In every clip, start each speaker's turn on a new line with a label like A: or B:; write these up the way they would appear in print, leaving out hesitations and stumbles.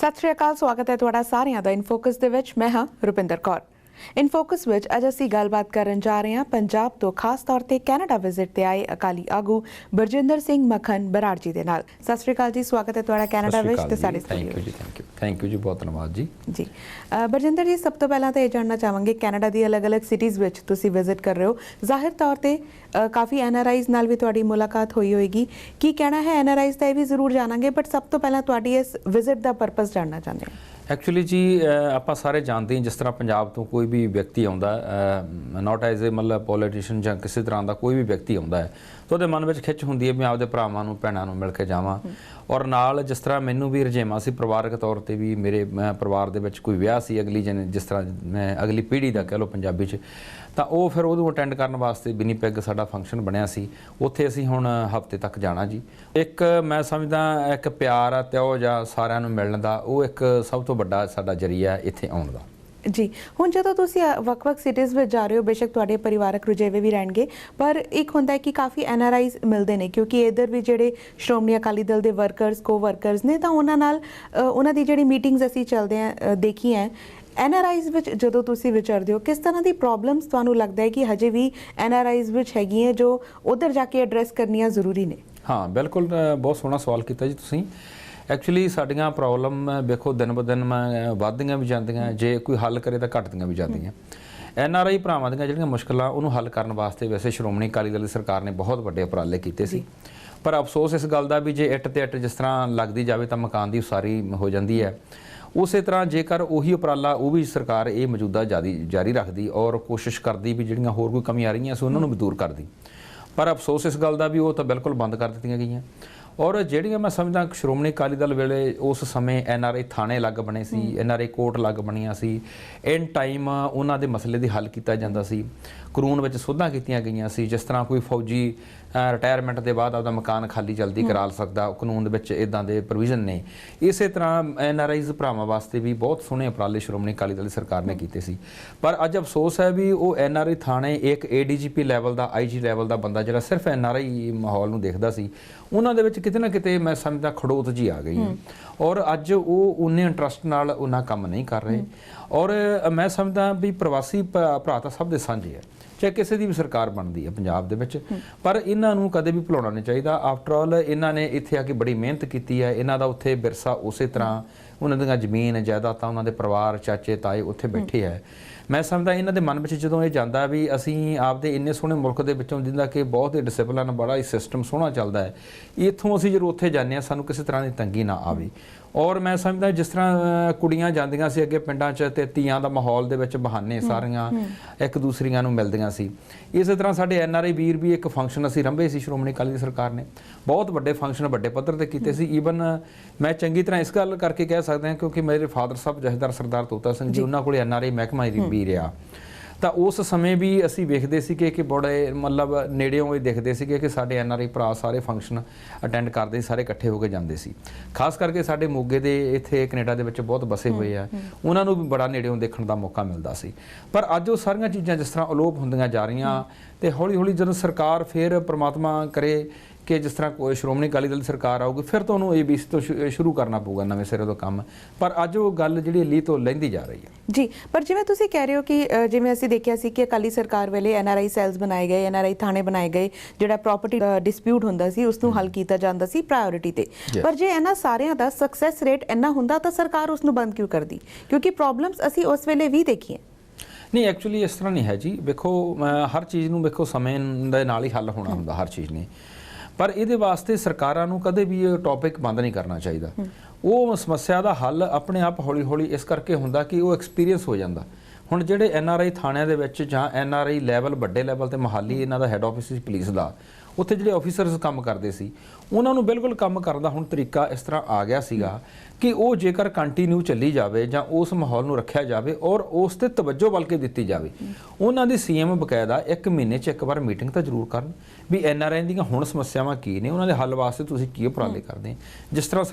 A: सत श्री अकाल, स्वागत है तुहाडा सारिਆਂ ਦਾ ਇਨਫੋਕਸ ਦੇ ਵਿੱਚ। मैं हाँ रुपिंदर कौर। ਇਨਫੋਕਸ ਵਿੱਚ ਅੱਜ ਅਸੀਂ ਗੱਲਬਾਤ ਕਰਨ ਜਾ ਰਹੇ ਹਾਂ ਪੰਜਾਬ ਤੋਂ ਖਾਸ ਤੌਰ ਤੇ ਕੈਨੇਡਾ ਵਿਜ਼ਿਟ ਤੇ ਆਏ ਅਕਾਲੀ ਆਗੂ ਬਰਜਿੰਦਰ ਸਿੰਘ ਮੱਖਣ ਬਰਾੜ ਜੀ ਦੇ ਨਾਲ। ਸਤਿ ਸ਼੍ਰੀ ਅਕਾਲ ਜੀ, ਸਵਾਗਤ ਹੈ ਤੁਹਾਡਾ ਕੈਨੇਡਾ ਵਿੱਚ ਤੇ ਸਾਡੇ
B: ਥੈਂਕ ਯੂ ਜੀ, ਬਹੁਤ ਧੰਨਵਾਦ ਜੀ।
A: ਜੀ ਬਰਜਿੰਦਰ ਜੀ, ਸਭ ਤੋਂ ਪਹਿਲਾਂ ਤਾਂ ਇਹ ਜਾਣਨਾ ਚਾਹਾਂਗੇ ਕੈਨੇਡਾ ਦੀ ਅਲੱਗ-ਅਲੱਗ ਸਿਟੀਜ਼ ਵਿੱਚ ਤੁਸੀਂ ਵਿਜ਼ਿਟ ਕਰ ਰਹੇ ਹੋ, ਜ਼ਾਹਿਰ ਤੌਰ ਤੇ ਕਾਫੀ ਐਨਆਰਆਈਜ਼ ਨਾਲ ਵੀ ਤੁਹਾਡੀ ਮੁਲਾਕਾਤ ਹੋਈ ਹੋਏਗੀ। ਕੀ ਕਹਿਣਾ ਹੈ ਐਨਆਰਆਈਜ਼ ਦਾ ਇਹ ਵੀ ਜ਼ਰੂਰ ਜਾਣਾਂਗੇ, ਬਟ ਸਭ ਤੋਂ ਪਹਿਲਾਂ ਤੁਹਾਡੀ ਇਸ ਵਿਜ਼ਿਟ ਦਾ ਪਰਪਸ ਜਾਣਨਾ ਚਾਹੁੰਦੇ ਹਾਂ।
B: ਐਕਚੁਅਲੀ ਜੀ ਆਪਾਂ ਸਾਰੇ ਜਾਣਦੇ ਹਾਂ ਜਿਸ ਤਰ੍ਹਾਂ ਪੰਜਾਬ ਤੋਂ ਕੋਈ ਵੀ ਵਿਅਕਤੀ ਆਉਂਦਾ, ਨਾਟ ਐਜ਼ ਏ ਮਤਲਬ ਪੋਲੀਟੀਸ਼ੀਅਨ ਜਾਂ ਕਿਸੇ ਤਰ੍ਹਾਂ ਦਾ ਕੋਈ ਵੀ ਵਿਅਕਤੀ ਆਉਂਦਾ ਹੈ ਤਾਂ ਉਹਦੇ ਮਨ ਵਿੱਚ ਖਿੱਚ ਹੁੰਦੀ ਹੈ ਵੀ ਮੈਂ ਆਪਦੇ ਭਰਾਵਾਂ ਨੂੰ ਭੈਣਾਂ ਨੂੰ ਮਿਲ ਕੇ ਜਾਵਾਂ। ਔਰ ਨਾਲ ਜਿਸ ਤਰ੍ਹਾਂ ਮੈਨੂੰ ਵੀ ਰੁਝੇਵਾਂ ਸੀ ਪਰਿਵਾਰਕ ਤੌਰ ਤੇ ਵੀ, ਮੇਰੇ ਪਰਿਵਾਰ ਦੇ ਵਿੱਚ ਕੋਈ ਵਿਆਹ ਸੀ ਅਗਲੀ ਜਿਸ ਤਰ੍ਹਾਂ ਮੈਂ ਅਗਲੀ ਪੀੜ੍ਹੀ ਦਾ ਕਹਿ ਲਓ ਪੰਜਾਬੀ 'ਚ, ਤਾਂ ਉਹ ਫਿਰ ਉਹਨੂੰ ਅਟੈਂਡ ਕਰਨ ਵਾਸਤੇ ਵਿਨੀਪੈਗ ਸਾਡਾ ਫੰਕਸ਼ਨ ਬਣਿਆ ਸੀ। ਉੱਥੇ ਅਸੀਂ ਹੁਣ ਹਫ਼ਤੇ ਤੱਕ ਜਾਣਾ ਜੀ। ਇੱਕ ਮੈਂ ਸਮਝਦਾ ਇੱਕ ਪਿਆਰ ਆ ਤਿਉ ਜਾਂ ਸਾਰਿਆਂ ਨੂੰ ਮਿਲਣ ਦਾ, ਉਹ ਇੱਕ ਸਭ ਤੋਂ ਵੱਡਾ ਸਾਡਾ ਜ਼ਰੀਆ ਇੱਥੇ ਆਉਣ ਦਾ
A: ਜੀ। ਹੁਣ ਜਦੋਂ ਤੁਸੀਂ ਵੱਖ-ਵੱਖ ਸਿਟੀਜ਼ ਵਿੱਚ ਜਾ ਰਹੇ ਹੋ, ਬੇਸ਼ੱਕ ਤੁਹਾਡੇ ਪਰਿਵਾਰਕ ਰੁਝੇਵੇਂ ਵੀ ਰਹਿਣਗੇ, ਪਰ ਇੱਕ ਹੁੰਦਾ ਹੈ ਕਿ ਕਾਫੀ ਐਨਆਰਆਈਜ਼ ਮਿਲਦੇ ਨੇ, ਕਿਉਂਕਿ ਇੱਧਰ ਵੀ ਜਿਹੜੇ ਸ਼੍ਰੋਮਣੀ ਅਕਾਲੀ ਦਲ ਦੇ ਵਰਕਰਸ ਕੋ ਵਰਕਰਸ ਨੇ, ਤਾਂ ਉਹਨਾਂ ਨਾਲ ਉਹਨਾਂ ਦੀ ਜਿਹੜੀ ਮੀਟਿੰਗਸ ਅਸੀਂ ਚੱਲਦੇ ਹਾਂ ਦੇਖੀਆਂ ਐਨਆਰਆਈਜ਼ ਵਿੱਚ ਜਦੋਂ ਤੁਸੀਂ ਵਿਚਰਦੇ ਹੋ, ਕਿਸ ਤਰ੍ਹਾਂ ਦੀ ਪ੍ਰੋਬਲਮਸ ਤੁਹਾਨੂੰ ਲੱਗਦਾ ਹੈ ਕਿ ਹਜੇ ਵੀ ਐਨਆਰਆਈਜ਼ ਵਿੱਚ ਹੈਗੀਆਂ ਜੋ ਉੱਧਰ ਜਾ ਕੇ ਐਡਰੈਸ ਕਰਨੀਆਂ ਜ਼ਰੂਰੀ ਨੇ? ਹਾਂ
B: ਬਿਲਕੁਲ, ਬਹੁਤ ਸੋਹਣਾ ਸਵਾਲ ਕੀਤਾ ਜੀ ਤੁਸੀਂ। ਐਕਚੁਅਲੀ ਸਾਡੀਆਂ ਪ੍ਰੋਬਲਮ ਵੇਖੋ ਦਿਨ ਬ ਦਿਨ ਵੱਧਦੀਆਂ ਵੀ ਜਾਂਦੀਆਂ, ਜੇ ਕੋਈ ਹੱਲ ਕਰੇ ਤਾਂ ਘਟਦੀਆਂ ਵੀ ਜਾਂਦੀਆਂ। ਐਨਆਰਆਈ ਭਰਾਵਾਂ ਦੀਆਂ ਜਿਹੜੀਆਂ ਮੁਸ਼ਕਲਾਂ ਉਹਨੂੰ ਹੱਲ ਕਰਨ ਵਾਸਤੇ ਵੈਸੇ ਸ਼੍ਰੋਮਣੀ ਅਕਾਲੀ ਦਲ ਦੀ ਸਰਕਾਰ ਨੇ ਬਹੁਤ ਵੱਡੇ ਉਪਰਾਲੇ ਕੀਤੇ ਸੀ, ਪਰ ਅਫਸੋਸ ਇਸ ਗੱਲ ਦਾ ਵੀ ਜੇ ਇੱਟ ਤੇ ਇੱਟ ਜਿਸ ਤਰ੍ਹਾਂ ਲੱਗਦੀ ਜਾਵੇ ਤਾਂ ਮਕਾਨ ਦੀ ਉਸਾਰੀ ਹੋ ਜਾਂਦੀ ਹੈ। ਉਸੇ ਤਰ੍ਹਾਂ ਜੇਕਰ ਉਹੀ ਉਪਰਾਲਾ ਉਹ ਵੀ ਸਰਕਾਰ ਇਹ ਮੌਜੂਦਾ ਜਾਰੀ ਰੱਖਦੀ ਔਰ ਕੋਸ਼ਿਸ਼ ਕਰਦੀ ਵੀ ਜਿਹੜੀਆਂ ਹੋਰ ਕੋਈ ਕਮੀਆਂ ਆ ਰਹੀਆਂ ਸੀ ਉਹਨਾਂ ਨੂੰ ਵੀ ਦੂਰ ਕਰਦੀ, ਪਰ ਅਫਸੋਸ ਇਸ ਗੱਲ ਦਾ ਵੀ ਉਹ ਤਾਂ ਬਿਲਕੁਲ ਬੰਦ ਕਰ ਦਿੱਤੀਆਂ ਗਈਆਂ। ਔਰ ਜਿਹੜੀਆਂ ਮੈਂ ਸਮਝਦਾ ਸ਼੍ਰੋਮਣੀ ਅਕਾਲੀ ਦਲ ਵੇਲੇ ਉਸ ਸਮੇਂ ਐਨਆਰਆਈ ਥਾਣੇ ਅਲੱਗ ਬਣੇ ਸੀ, ਐਨਆਰਆਈ ਕੋਰਟ ਅਲੱਗ ਬਣੀਆਂ ਸੀ, ਇਨ ਟਾਈਮ ਉਹਨਾਂ ਦੇ ਮਸਲੇ ਦੀ ਹੱਲ ਕੀਤਾ ਜਾਂਦਾ ਸੀ, ਕਾਨੂੰਨ ਵਿੱਚ ਸੋਧਾਂ ਕੀਤੀਆਂ ਗਈਆਂ ਸੀ। ਜਿਸ ਤਰ੍ਹਾਂ ਕੋਈ ਫੌਜੀ ਰਿਟਾਇਰਮੈਂਟ ਦੇ ਬਾਅਦ ਆਪਦਾ ਮਕਾਨ ਖਾਲੀ ਜਲਦੀ ਕਰਾ ਸਕਦਾ, ਕਾਨੂੰਨ ਦੇ ਵਿੱਚ ਇੱਦਾਂ ਦੇ ਪ੍ਰੋਵੀਜ਼ਨ ਨੇ। ਇਸੇ ਤਰ੍ਹਾਂ ਐਨਆਰਆਈਜ਼ ਭਰਾਵਾਂ ਵਾਸਤੇ ਵੀ ਬਹੁਤ ਸੋਹਣੇ ਉਪਰਾਲੇ ਸ਼੍ਰੋਮਣੀ ਅਕਾਲੀ ਦਲ ਦੀ ਸਰਕਾਰ ਨੇ ਕੀਤੇ ਸੀ। ਪਰ ਅੱਜ ਅਫਸੋਸ ਹੈ ਵੀ ਉਹ ਐਨਆਰਆਈ ਥਾਣੇ ਇੱਕ ਏਡੀਜੀਪੀ ਲੈਵਲ ਦਾ, ਆਈਜੀ ਲੈਵਲ ਦਾ ਬੰਦਾ ਜਿਹੜਾ ਸਿਰਫ ਐਨਆਰਆਈ ਮਾਹੌਲ ਨੂੰ ਦੇਖਦਾ ਸੀ, ਉਹਨਾਂ ਦੇ ਵਿੱਚ ਕਿਤੇ ਨਾ ਕਿਤੇ ਮੈਂ ਸਮਝਦਾ ਖੜੋਤ ਜੀ ਆ ਗਈ ਹੈ। ਔਰ ਅੱਜ ਉਹ ਉਨੇ ਇੰਟਰਸਟ ਨਾਲ ਉਹਨਾਂ ਕੰਮ ਨਹੀਂ ਕਰ ਰਹੇ। ਔਰ ਮੈਂ ਸਮਝਦਾ ਵੀ ਪ੍ਰਵਾਸੀ ਭਰਾ ਤਾਂ ਸਭ ਦੇ ਸਾਂਝੇ ਹੈ, ਚਾਹੇ ਕਿਸੇ ਦੀ ਵੀ ਸਰਕਾਰ ਬਣਦੀ ਹੈ ਪੰਜਾਬ ਦੇ ਵਿੱਚ, ਪਰ ਇਹਨਾਂ ਨੂੰ ਕਦੇ ਵੀ ਭੁਲਾਉਣਾ ਨਹੀਂ ਚਾਹੀਦਾ। ਆਫਟਰ ਆਲ ਇਹਨਾਂ ਨੇ ਇੱਥੇ ਆ ਕੇ ਬੜੀ ਮਿਹਨਤ ਕੀਤੀ ਹੈ, ਇਹਨਾਂ ਦਾ ਉੱਥੇ ਵਿਰਸਾ ਉਸੇ ਤਰ੍ਹਾਂ, ਉਹਨਾਂ ਦੀਆਂ ਜ਼ਮੀਨ ਜਾਇਦਾਦਾਂ, ਉਹਨਾਂ ਦੇ ਪਰਿਵਾਰ ਚਾਚੇ ਤਾਏ ਉੱਥੇ ਬੈਠੇ ਹੈ। ਮੈਂ ਸਮਝਦਾ ਇਹਨਾਂ ਦੇ ਮਨ ਵਿੱਚ ਜਦੋਂ ਇਹ ਜਾਂਦਾ ਵੀ ਅਸੀਂ ਆਪਦੇ ਇੰਨੇ ਸੋਹਣੇ ਮੁਲਕ ਦੇ ਵਿੱਚੋਂ ਜਿੰਦਾ ਕਿ ਬਹੁਤ ਹੀ ਡਿਸਿਪਲਿਨ, ਬੜਾ ਹੀ ਸਿਸਟਮ ਸੋਹਣਾ ਚੱਲਦਾ ਹੈ, ਇੱਥੋਂ ਅਸੀਂ ਜਦੋਂ ਉੱਥੇ ਜਾਂਦੇ ਹਾਂ ਸਾਨੂੰ ਕਿਸੇ ਤਰ੍ਹਾਂ ਦੀ ਤੰਗੀ ਨਾ ਆਵੇ। ਔਰ ਮੈਂ ਸਮਝਦਾ ਜਿਸ ਤਰ੍ਹਾਂ ਕੁੜੀਆਂ ਜਾਂਦੀਆਂ ਸੀ ਅੱਗੇ ਪਿੰਡਾਂ 'ਚ ਤੇ ਧੀਆਂ ਦਾ ਮਾਹੌਲ ਦੇ ਵਿੱਚ ਬਹਾਨੇ ਸਾਰੀਆਂ ਇੱਕ ਦੂਸਰੀਆਂ ਨੂੰ ਮਿਲਦੀਆਂ ਸੀ, ਇਸੇ ਤਰ੍ਹਾਂ ਸਾਡੇ ਐਨਆਰਆਈ ਵੀਰ ਵੀ ਇੱਕ ਫੰਕਸ਼ਨ ਅਸੀਂ ਰੰਭੇ ਸੀ ਸ਼੍ਰੋਮਣੀ ਅਕਾਲੀ ਦਲ ਸਰਕਾਰ ਨੇ, ਬਹੁਤ ਵੱਡੇ ਫੰਕਸ਼ਨ ਵੱਡੇ ਪੱਧਰ ਤੇ ਕੀਤੇ ਸੀ। ਈਵਨ ਮੈਂ ਚੰਗੀ ਤਰ੍ਹਾਂ ਇਸ ਗੱਲ ਕਰਕੇ ਕਹਿ ਸਕਦਾ ਹਾਂ ਕਿਉਂਕਿ ਮੇਰੇ ਫਾਦਰ ਸਾਹਿਬ ਜਥੇਦਾਰ ਸਰਦਾਰ ਤੋਤਾ ਸਿੰਘ ਜੀ, ਉਹਨਾਂ ਕੋਲ ਐਨਆਰਆਈ ਮਹਿਕਮਾ ਵੀ ਰਿਹਾ, ਤਾਂ ਉਸ ਸਮੇਂ ਵੀ ਅਸੀਂ ਵੇਖਦੇ ਸੀਗੇ ਕਿ ਬੜੇ ਮਤਲਬ ਨੇੜਿਓਂ ਇਹ ਦੇਖਦੇ ਸੀਗੇ ਕਿ ਸਾਡੇ ਐਨਆਰਆਈ ਭਰਾ ਸਾਰੇ ਫੰਕਸ਼ਨ ਅਟੈਂਡ ਕਰਦੇ ਸੀ, ਸਾਰੇ ਇਕੱਠੇ ਹੋ ਕੇ ਜਾਂਦੇ ਸੀ। ਖਾਸ ਕਰਕੇ ਸਾਡੇ ਮੋਗੇ ਦੇ ਇੱਥੇ ਕੈਨੇਡਾ ਦੇ ਵਿੱਚ ਬਹੁਤ ਵਸੇ ਹੋਏ ਆ, ਉਹਨਾਂ ਨੂੰ ਵੀ ਬੜਾ ਨੇੜਿਓਂ ਦੇਖਣ ਦਾ ਮੌਕਾ ਮਿਲਦਾ ਸੀ। ਪਰ ਅੱਜ ਉਹ ਸਾਰੀਆਂ ਚੀਜ਼ਾਂ ਜਿਸ ਤਰ੍ਹਾਂ ਅਲੋਪ ਹੁੰਦੀਆਂ ਜਾ ਰਹੀਆਂ, ਤੇ ਹੌਲੀ ਹੌਲੀ ਜਦੋਂ ਸਰਕਾਰ ਫਿਰ ਪ੍ਰਮਾਤਮਾ ਕਰੇ ਕਿ ਜਿਸ ਤਰ੍ਹਾਂ ਕੋਈ ਸ਼੍ਰੋਮਣੀ ਅਕਾਲੀ ਦਲ ਸਰਕਾਰ ਆਊਗੀ ਫਿਰ ਤਾਂ ਉਹਨੂੰ ABC ਤੋਂ ਸ਼ੁਰੂ ਕਰਨਾ ਪਊਗਾ ਨਵੇਂ ਸਿਰੇ ਤੋਂ ਕੰਮ, ਪਰ ਅੱਜ ਉਹ ਗੱਲ ਜਿਹੜੀ ਲੀਹ ਤੋਂ ਲੈਂਦੀ ਜਾ ਰਹੀ ਹੈ
A: ਜੀ। ਪਰ ਜਿਵੇਂ ਤੁਸੀਂ ਕਹਿ ਰਹੇ ਹੋ ਕਿ ਜਿਵੇਂ ਅਸੀਂ ਦੇਖਿਆ ਸੀ ਕਿ ਅਕਾਲੀ ਸਰਕਾਰ ਵੇਲੇ ਐਨਆਰਆਈ ਸੈਲਸ ਬਣਾਏ ਗਏ, ਐਨਆਰਆਈ ਥਾਣੇ ਬਣਾਏ ਗਏ, ਜਿਹੜਾ ਪ੍ਰਾਪਰਟੀ ਡਿਸਪਿਊਟ ਹੁੰਦਾ ਸੀ ਉਸ ਨੂੰ ਹੱਲ ਕੀਤਾ ਜਾਂਦਾ ਸੀ ਪ੍ਰਾਇਓਰਿਟੀ ਤੇ, ਪਰ ਜੇ ਇਹਨਾਂ ਸਾਰਿਆਂ ਦਾ ਸਕਸੈਸ ਰੇਟ ਇੰਨਾ ਹੁੰਦਾ ਤਾਂ ਸਰਕਾਰ ਉਸ ਨੂੰ ਬੰਦ ਕਿਉਂ ਕਰਦੀ? ਕਿਉਂਕਿ ਪ੍ਰੋਬਲਮਸ ਅਸੀਂ ਉਸ ਵੇਲੇ ਵੀ ਦੇਖੀਆਂ।
B: ਨਹੀਂ, ਐਕਚੁਅਲੀ ਇਸ ਤਰ੍ਹਾਂ ਨਹੀਂ ਹੈ ਜੀ। ਵੇਖੋ ਹਰ ਚੀਜ਼ ਨੂੰ ਵੇਖੋ ਸਮੇਂ ਦੇ ਨਾਲ ਹੀ ਹੱਲ ਹੋਣਾ ਹੁੰਦਾ ਹਰ ਚੀਜ਼ ਨੇ, ਪਰ ਇਹਦੇ ਵਾਸਤੇ ਸਰਕਾਰਾਂ ਨੂੰ ਕਦੇ ਵੀ ਇਹ ਟੌਪਿਕ ਬੰਦ ਨਹੀਂ ਕਰਨਾ ਚਾਹੀਦਾ। ਉਹ ਸਮੱਸਿਆ ਦਾ ਹੱਲ ਆਪਣੇ ਆਪ ਹੌਲੀ ਹੌਲੀ ਇਸ ਕਰਕੇ ਹੁੰਦਾ ਕਿ ਉਹ ਐਕਸਪੀਰੀਅੰਸ ਹੋ ਜਾਂਦਾ। ਹੁਣ ਜਿਹੜੇ ਐਨਆਰਆਈ ਥਾਣਿਆਂ ਦੇ ਵਿੱਚ ਜਾਂ ਐਨਆਰਆਈ ਲੈਵਲ ਵੱਡੇ ਲੈਵਲ ਤੇ ਮੋਹਾਲੀ ਇਹਨਾਂ ਦਾ ਹੈੱਡ ਆਫਿਸ ਸੀ ਪੁਲਿਸ ਦਾ, ਉੱਥੇ ਜਿਹੜੇ ਆਫੀਸਰਸ ਕੰਮ ਕਰਦੇ ਸੀ ਉਹਨਾਂ ਨੂੰ ਬਿਲਕੁਲ ਕੰਮ ਕਰਨ ਦਾ ਹੁਣ ਤਰੀਕਾ ਇਸ ਤਰ੍ਹਾਂ ਆ ਗਿਆ ਸੀਗਾ ਕਿ ਉਹ ਜੇਕਰ ਕੰਟੀਨਿਊ ਚੱਲੀ ਜਾਵੇ ਜਾਂ ਉਸ ਮਾਹੌਲ ਨੂੰ ਰੱਖਿਆ ਜਾਵੇ ਔਰ ਉਸ ਤੇ ਤਵੱਜੋ ਬਲਕਿ ਦਿੱਤੀ ਜਾਵੇ। ਉਹਨਾਂ ਦੀ ਸੀਐਮ ਬਕਾਇਦਾ 1 ਮਹੀਨੇ 'ਚ ਇੱਕ ਵਾਰ ਮੀਟਿੰਗ ਤਾਂ ਜ਼ਰੂਰ ਕਰਨ, ਵੀ NRI ਦੀਆਂ ਹੁਣ ਸਮੱਸਿਆਵਾਂ ਕੀ ਨੇ, ਉਹਨਾਂ ਦੇ ਹੱਲ ਵਾਸਤੇ ਤੁਸੀਂ ਕੀ ਉਪਰਾਲੇ ਕਰਦੇ ਆ। ਜਿਸ ਤਰ੍ਹਾਂ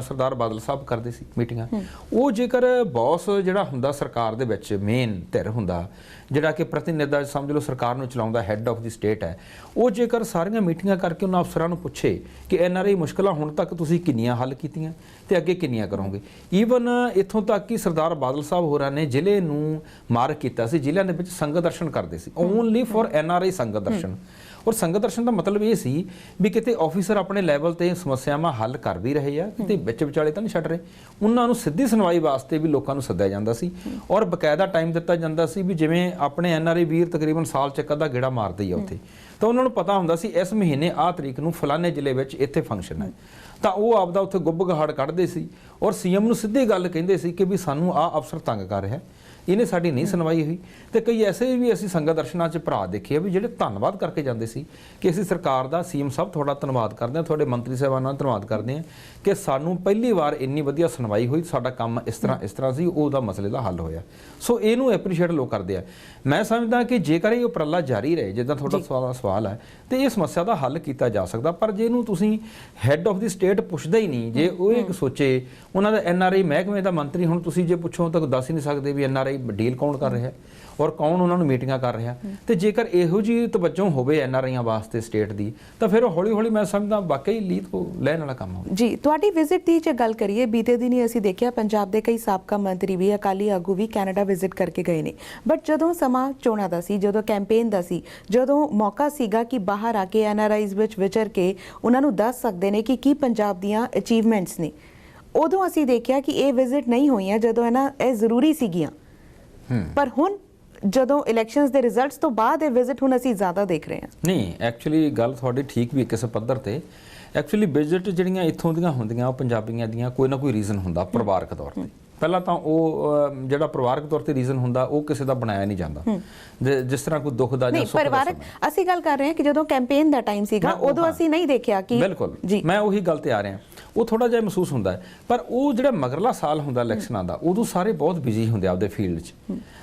B: ਸਰਦਾਰ ਬਾਦਲ ਸਾਹਿਬ ਕਰਦੇ ਸੀ ਮੀਟਿੰਗਾਂ, ਉਹ ਜੇਕਰ ਬੌਸ ਜਿਹੜਾ ਹੁੰਦਾ ਸਰਕਾਰ ਦੇ ਵਿੱਚ ਮੇਨ ਧਿਰ ਹੁੰਦਾ ਜਿਹੜਾ ਕਿ ਪ੍ਰਤੀਨਿਧ ਸਮਝ ਲਓ ਸਰਕਾਰ ਨੂੰ ਚਲਾਉਂਦਾ, ਹੈੱਡ ਆਫ ਦੀ ਸਟੇਟ ਹੈ, ਉਹ ਜੇਕਰ ਸਾਰੀਆਂ ਮੀਟਿੰਗਾਂ ਕਰਕੇ ਉਹਨਾਂ ਅਫਸਰਾਂ ਨੂੰ ਪੁੱਛੇ ਕਿ NRI ਮੁਸ਼ਕਲਾਂ ਹੁਣ ਤੱਕ ਤੁਸੀਂ ਕਿੰਨੀਆਂ ਹੱਲ ਕੀਤੀਆਂ ਤੇ ਅੱਗੇ ਕਿੰਨੀਆਂ ਕਰੋਗੇ। ਈਵਨ ਇੱਥੋਂ ਤੱਕ ਕਿ ਸਰਦਾਰ ਬਾਦਲ ਸਾਹਿਬ ਹੋਰਾਂ ਨੇ ਜ਼ਿਲ੍ਹੇ ਨੂੰ ਮਾਰਕ ਕੀਤਾ ਸੀ, ਜ਼ਿਲ੍ਹਿਆਂ ਦੇ ਵਿੱਚ ਸੰਗਤ ਦਰਸ਼ਨ ਕਰਦੇ ਸੀ ਓਨਲੀ ਫॉर NRI ਸੰਗਤ ਦਰਸ਼ਨ। ਔਰ ਸੰਗਤ ਦਰਸ਼ਨ ਦਾ ਮਤਲਬ ਇਹ ਸੀ ਵੀ ਕਿਤੇ ਆਫੀਸਰ ਆਪਣੇ ਲੈਵਲ ਤੇ ਸਮੱਸਿਆਵਾਂ ਹੱਲ ਕਰ ਵੀ ਰਹੇ ਆ, ਕਿਤੇ ਵਿੱਚ ਵਿਚਾਲੇ ਤਾਂ ਨਹੀਂ ਛੱਡ ਰਹੇ। ਉਹਨਾਂ ਨੂੰ ਸਿੱਧੀ ਸੁਣਵਾਈ ਵਾਸਤੇ ਵੀ ਲੋਕਾਂ ਨੂੰ ਸੱਦਿਆ ਜਾਂਦਾ ਸੀ ਔਰ ਬਕਾਇਦਾ ਟਾਈਮ ਦਿੱਤਾ ਜਾਂਦਾ ਸੀ ਵੀ ਜਿਵੇਂ ਆਪਣੇ NRI ਵੀਰ ਤਕਰੀਬਨ ਸਾਲ ਚ ਇੱਕ ਅੱਧਾ ਗੇੜਾ ਮਾਰਦੇ ਹੀ ਆ ਉੱਥੇ, ਤਾਂ ਉਹਨਾਂ ਨੂੰ ਪਤਾ ਹੁੰਦਾ ਸੀ ਇਸ ਮਹੀਨੇ ਆਹ ਤਰੀਕ ਨੂੰ ਫਲਾਣੇ ਜ਼ਿਲ੍ਹੇ ਵਿੱਚ ਇੱਥੇ ਫੰਕਸ਼ਨ ਹੈ, ਤਾਂ ਉਹ ਆਪਦਾ ਉੱਥੇ ਗੁੱਬ ਗਹਾੜ ਕੱਢਦੇ ਸੀ ਔਰ CM ਨੂੰ ਸਿੱਧੀ ਗੱਲ ਕਹਿੰਦੇ ਸੀ ਕਿ ਵੀ ਸਾਨੂੰ ਆਹ ਅਫਸਰ ਤੰਗ ਕਰ ਰਿਹਾ, ਇਹਨੇ ਸਾਡੀ ਨਹੀਂ ਸੁਣਵਾਈ ਹੋਈ। ਤੇ ਕਈ ਐਸੇ ਵੀ ਅਸੀਂ ਸੰਗਤ ਦਰਸ਼ਨਾਂ 'ਚ ਭਰਾ ਦੇਖੇ ਆ ਵੀ ਜਿਹੜੇ ਧੰਨਵਾਦ ਕਰਕੇ ਜਾਂਦੇ ਸੀ ਕਿ ਅਸੀਂ ਸਰਕਾਰ ਦਾ CM ਸਾਹਿਬ ਤੁਹਾਡਾ ਧੰਨਵਾਦ ਕਰਦੇ ਹਾਂ, ਤੁਹਾਡੇ ਮੰਤਰੀ ਸਾਹਿਬਾਨਾਂ ਦਾ ਧੰਨਵਾਦ ਕਰਦੇ ਹਾਂ ਕਿ ਸਾਨੂੰ ਪਹਿਲੀ ਵਾਰ ਇੰਨੀ ਵਧੀਆ ਸੁਣਵਾਈ ਹੋਈ, ਸਾਡਾ ਕੰਮ ਇਸ ਤਰ੍ਹਾਂ ਸੀ, ਉਹਦਾ ਮਸਲੇ ਦਾ ਹੱਲ ਹੋਇਆ। ਸੋ ਇਹਨੂੰ ਐਪਰੀਸ਼ੀਏਟ ਲੋਕ ਕਰਦੇ ਆ। ਮੈਂ ਸਮਝਦਾ ਕਿ ਜੇਕਰ ਇਹ ਉਪਰਾਲਾ ਜਾਰੀ ਰਹੇ ਜਿੱਦਾਂ ਤੁਹਾਡਾ ਸਵਾਲ ਹੈ ਤੇ ਇਹ ਸਮੱਸਿਆ ਦਾ ਹੱਲ ਕੀਤਾ ਜਾ ਸਕਦਾ। ਪਰ ਜੇ ਇਹਨੂੰ ਤੁਸੀਂ ਹੈੱਡ ਆਫ ਦੀ ਸਟੇਟ ਪੁੱਛਦਾ ਹੀ ਨਹੀਂ, ਜੇ ਉਹ ਇੱਕ ਸੋਚੇ ਉਹਨਾਂ ਦਾ NRI ਮਹਿਕਮੇ ਦਾ ਮੰਤਰੀ, ਹੁਣ ਤੁਸੀਂ ਜੇ ਪੁੱਛੋ ਤਾਂ ਦੱਸ ਹੀ ਨਹੀਂ ਸਕਦੇ ਵੀ NRI ਡੀਲ ਕੌਣ ਕਰ ਰਿਹਾ ਔਰ ਕੌਣ ਉਹਨਾਂ ਨੂੰ ਮੀਟਿੰਗਾਂ ਕਰ ਰਿਹਾ। ਤੇ ਜੇਕਰ ਇਹੋ ਜਿਹੀ ਤਵੱਜੋ ਹੋਵੇ NRIਆਂ ਵਾਸਤੇ ਸਟੇਟ ਦੀ, ਤਾਂ ਫਿਰ ਹੌਲੀ ਹੌਲੀ ਮੈਂ ਸਮਝਦਾ ਵਾਕਈ ਲੀਡ ਲੈਣ ਵਾਲਾ ਕੰਮ ਹੋਵੇ।
A: ਜੀ, ਤੁਹਾਡੀ ਵਿਜ਼ਿਟ ਦੀ ਜੇ ਗੱਲ ਕਰੀਏ, ਬੀਤੇ ਦਿਨ ਹੀ ਅਸੀਂ ਦੇਖਿਆ ਪੰਜਾਬ ਦੇ ਕਈ ਸਾਬਕਾ ਮੰਤਰੀ ਵੀ, ਅਕਾਲੀ ਆਗੂ ਵੀ ਕੈਨੇਡਾ ਵਿਜ਼ਿਟ ਕਰਕੇ ਗਏ ਨੇ। ਬਟ ਜਦੋਂ ਸਮਾਂ ਚੋਣਾਂ ਦਾ ਸੀ, ਜਦੋਂ ਕੈਂਪੇਨ ਦਾ ਸੀ, ਜਦੋਂ ਮੌਕਾ ਸੀਗਾ ਕਿ ਬਾਹਰ ਆ ਕੇ NRIs ਵਿੱਚ ਵਿਚਰ ਕੇ ਉਹਨਾਂ ਨੂੰ ਦੱਸ ਸਕਦੇ ਨੇ ਕਿ ਕੀ ਪੰਜਾਬ ਦੀਆਂ ਅਚੀਵਮੈਂਟਸ ਨੇ, ਉਦੋਂ ਅਸੀਂ ਦੇਖਿਆ ਕਿ ਇਹ ਵਿਜ਼ਿਟ ਨਹੀਂ ਹੋਈਆਂ ਜਦੋਂ ਇਹ ਜ਼ਰੂਰੀ ਸੀਗੀਆਂ। ਪਰ ਹੁਣ ਜਦੋਂ ਇਲੈਕਸ਼ਨਸ ਦੇ ਰਿਜ਼ਲਟਸ ਤੋਂ ਬਾਅਦ ਇਹ ਵਿਜ਼ਿਟ ਹੁਣ ਅਸੀਂ ਜ਼ਿਆਦਾ ਦੇਖ ਰਹੇ ਹਾਂ।
B: ਨਹੀਂ, ਐਕਚੁਅਲੀ ਗੱਲ ਤੁਹਾਡੀ ਠੀਕ ਵੀ ਕਿਸੇ ਪੱਧਰ ਤੇ। ਐਕਚੁਅਲੀ ਵਿਜ਼ਿਟ ਜਿਹੜੀਆਂ ਇੱਥੋਂ ਦੀਆਂ ਹੁੰਦੀਆਂ ਉਹ ਪੰਜਾਬੀਆਂ ਦੀਆਂ ਕੋਈ ਨਾ ਕੋਈ ਰੀਜ਼ਨ ਹੁੰਦਾ ਪਰਿਵਾਰਕ ਤੌਰ ਤੇ। ਪਹਿਲਾਂ ਤਾਂ ਉਹ ਜਿਹੜਾ ਪਰਿਵਾਰਕ ਤੌਰ ਤੇ ਰੀਜ਼ਨ ਹੁੰਦਾ ਉਹ ਕਿਸੇ ਦਾ ਬਣਾਇਆ ਨਹੀਂ ਜਾਂਦਾ, ਜਿਸ ਤਰ੍ਹਾਂ ਕੋਈ ਦੁੱਖ ਦਾ ਜਾਂ ਸੁੱਖ ਦਾ। ਪਰਿਵਾਰਕ
A: ਅਸੀਂ ਗੱਲ ਕਰ ਰਹੇ ਹਾਂ ਕਿ ਜਦੋਂ ਕੈਂਪੇਨ ਦਾ ਟਾਈਮ ਸੀਗਾ ਉਦੋਂ ਅਸੀਂ ਨਹੀਂ ਦੇਖਿਆ ਕਿ
B: ਬਿਲਕੁਲ ਮੈਂ ਉਹੀ ਗੱਲ ਤੇ ਆ ਰਿਹਾ। ਉਹ ਥੋੜਾ ਜਿਹਾ ਮਹਿਸੂਸ ਹੁੰਦਾ ਹੈ, ਪਰ ਉਹ ਜਿਹੜਾ ਮਗਰਲਾ ਸਾਲ ਹੁੰਦਾ ਇਲੈਕਸ਼ਨਾਂ ਦਾ, ਉਦੋਂ ਸਾਰੇ ਬਹੁਤ ਬਿਜ਼ੀ ਹੁੰਦੇ ਆਪਦੇ ਫੀਲਡ 'ਚ।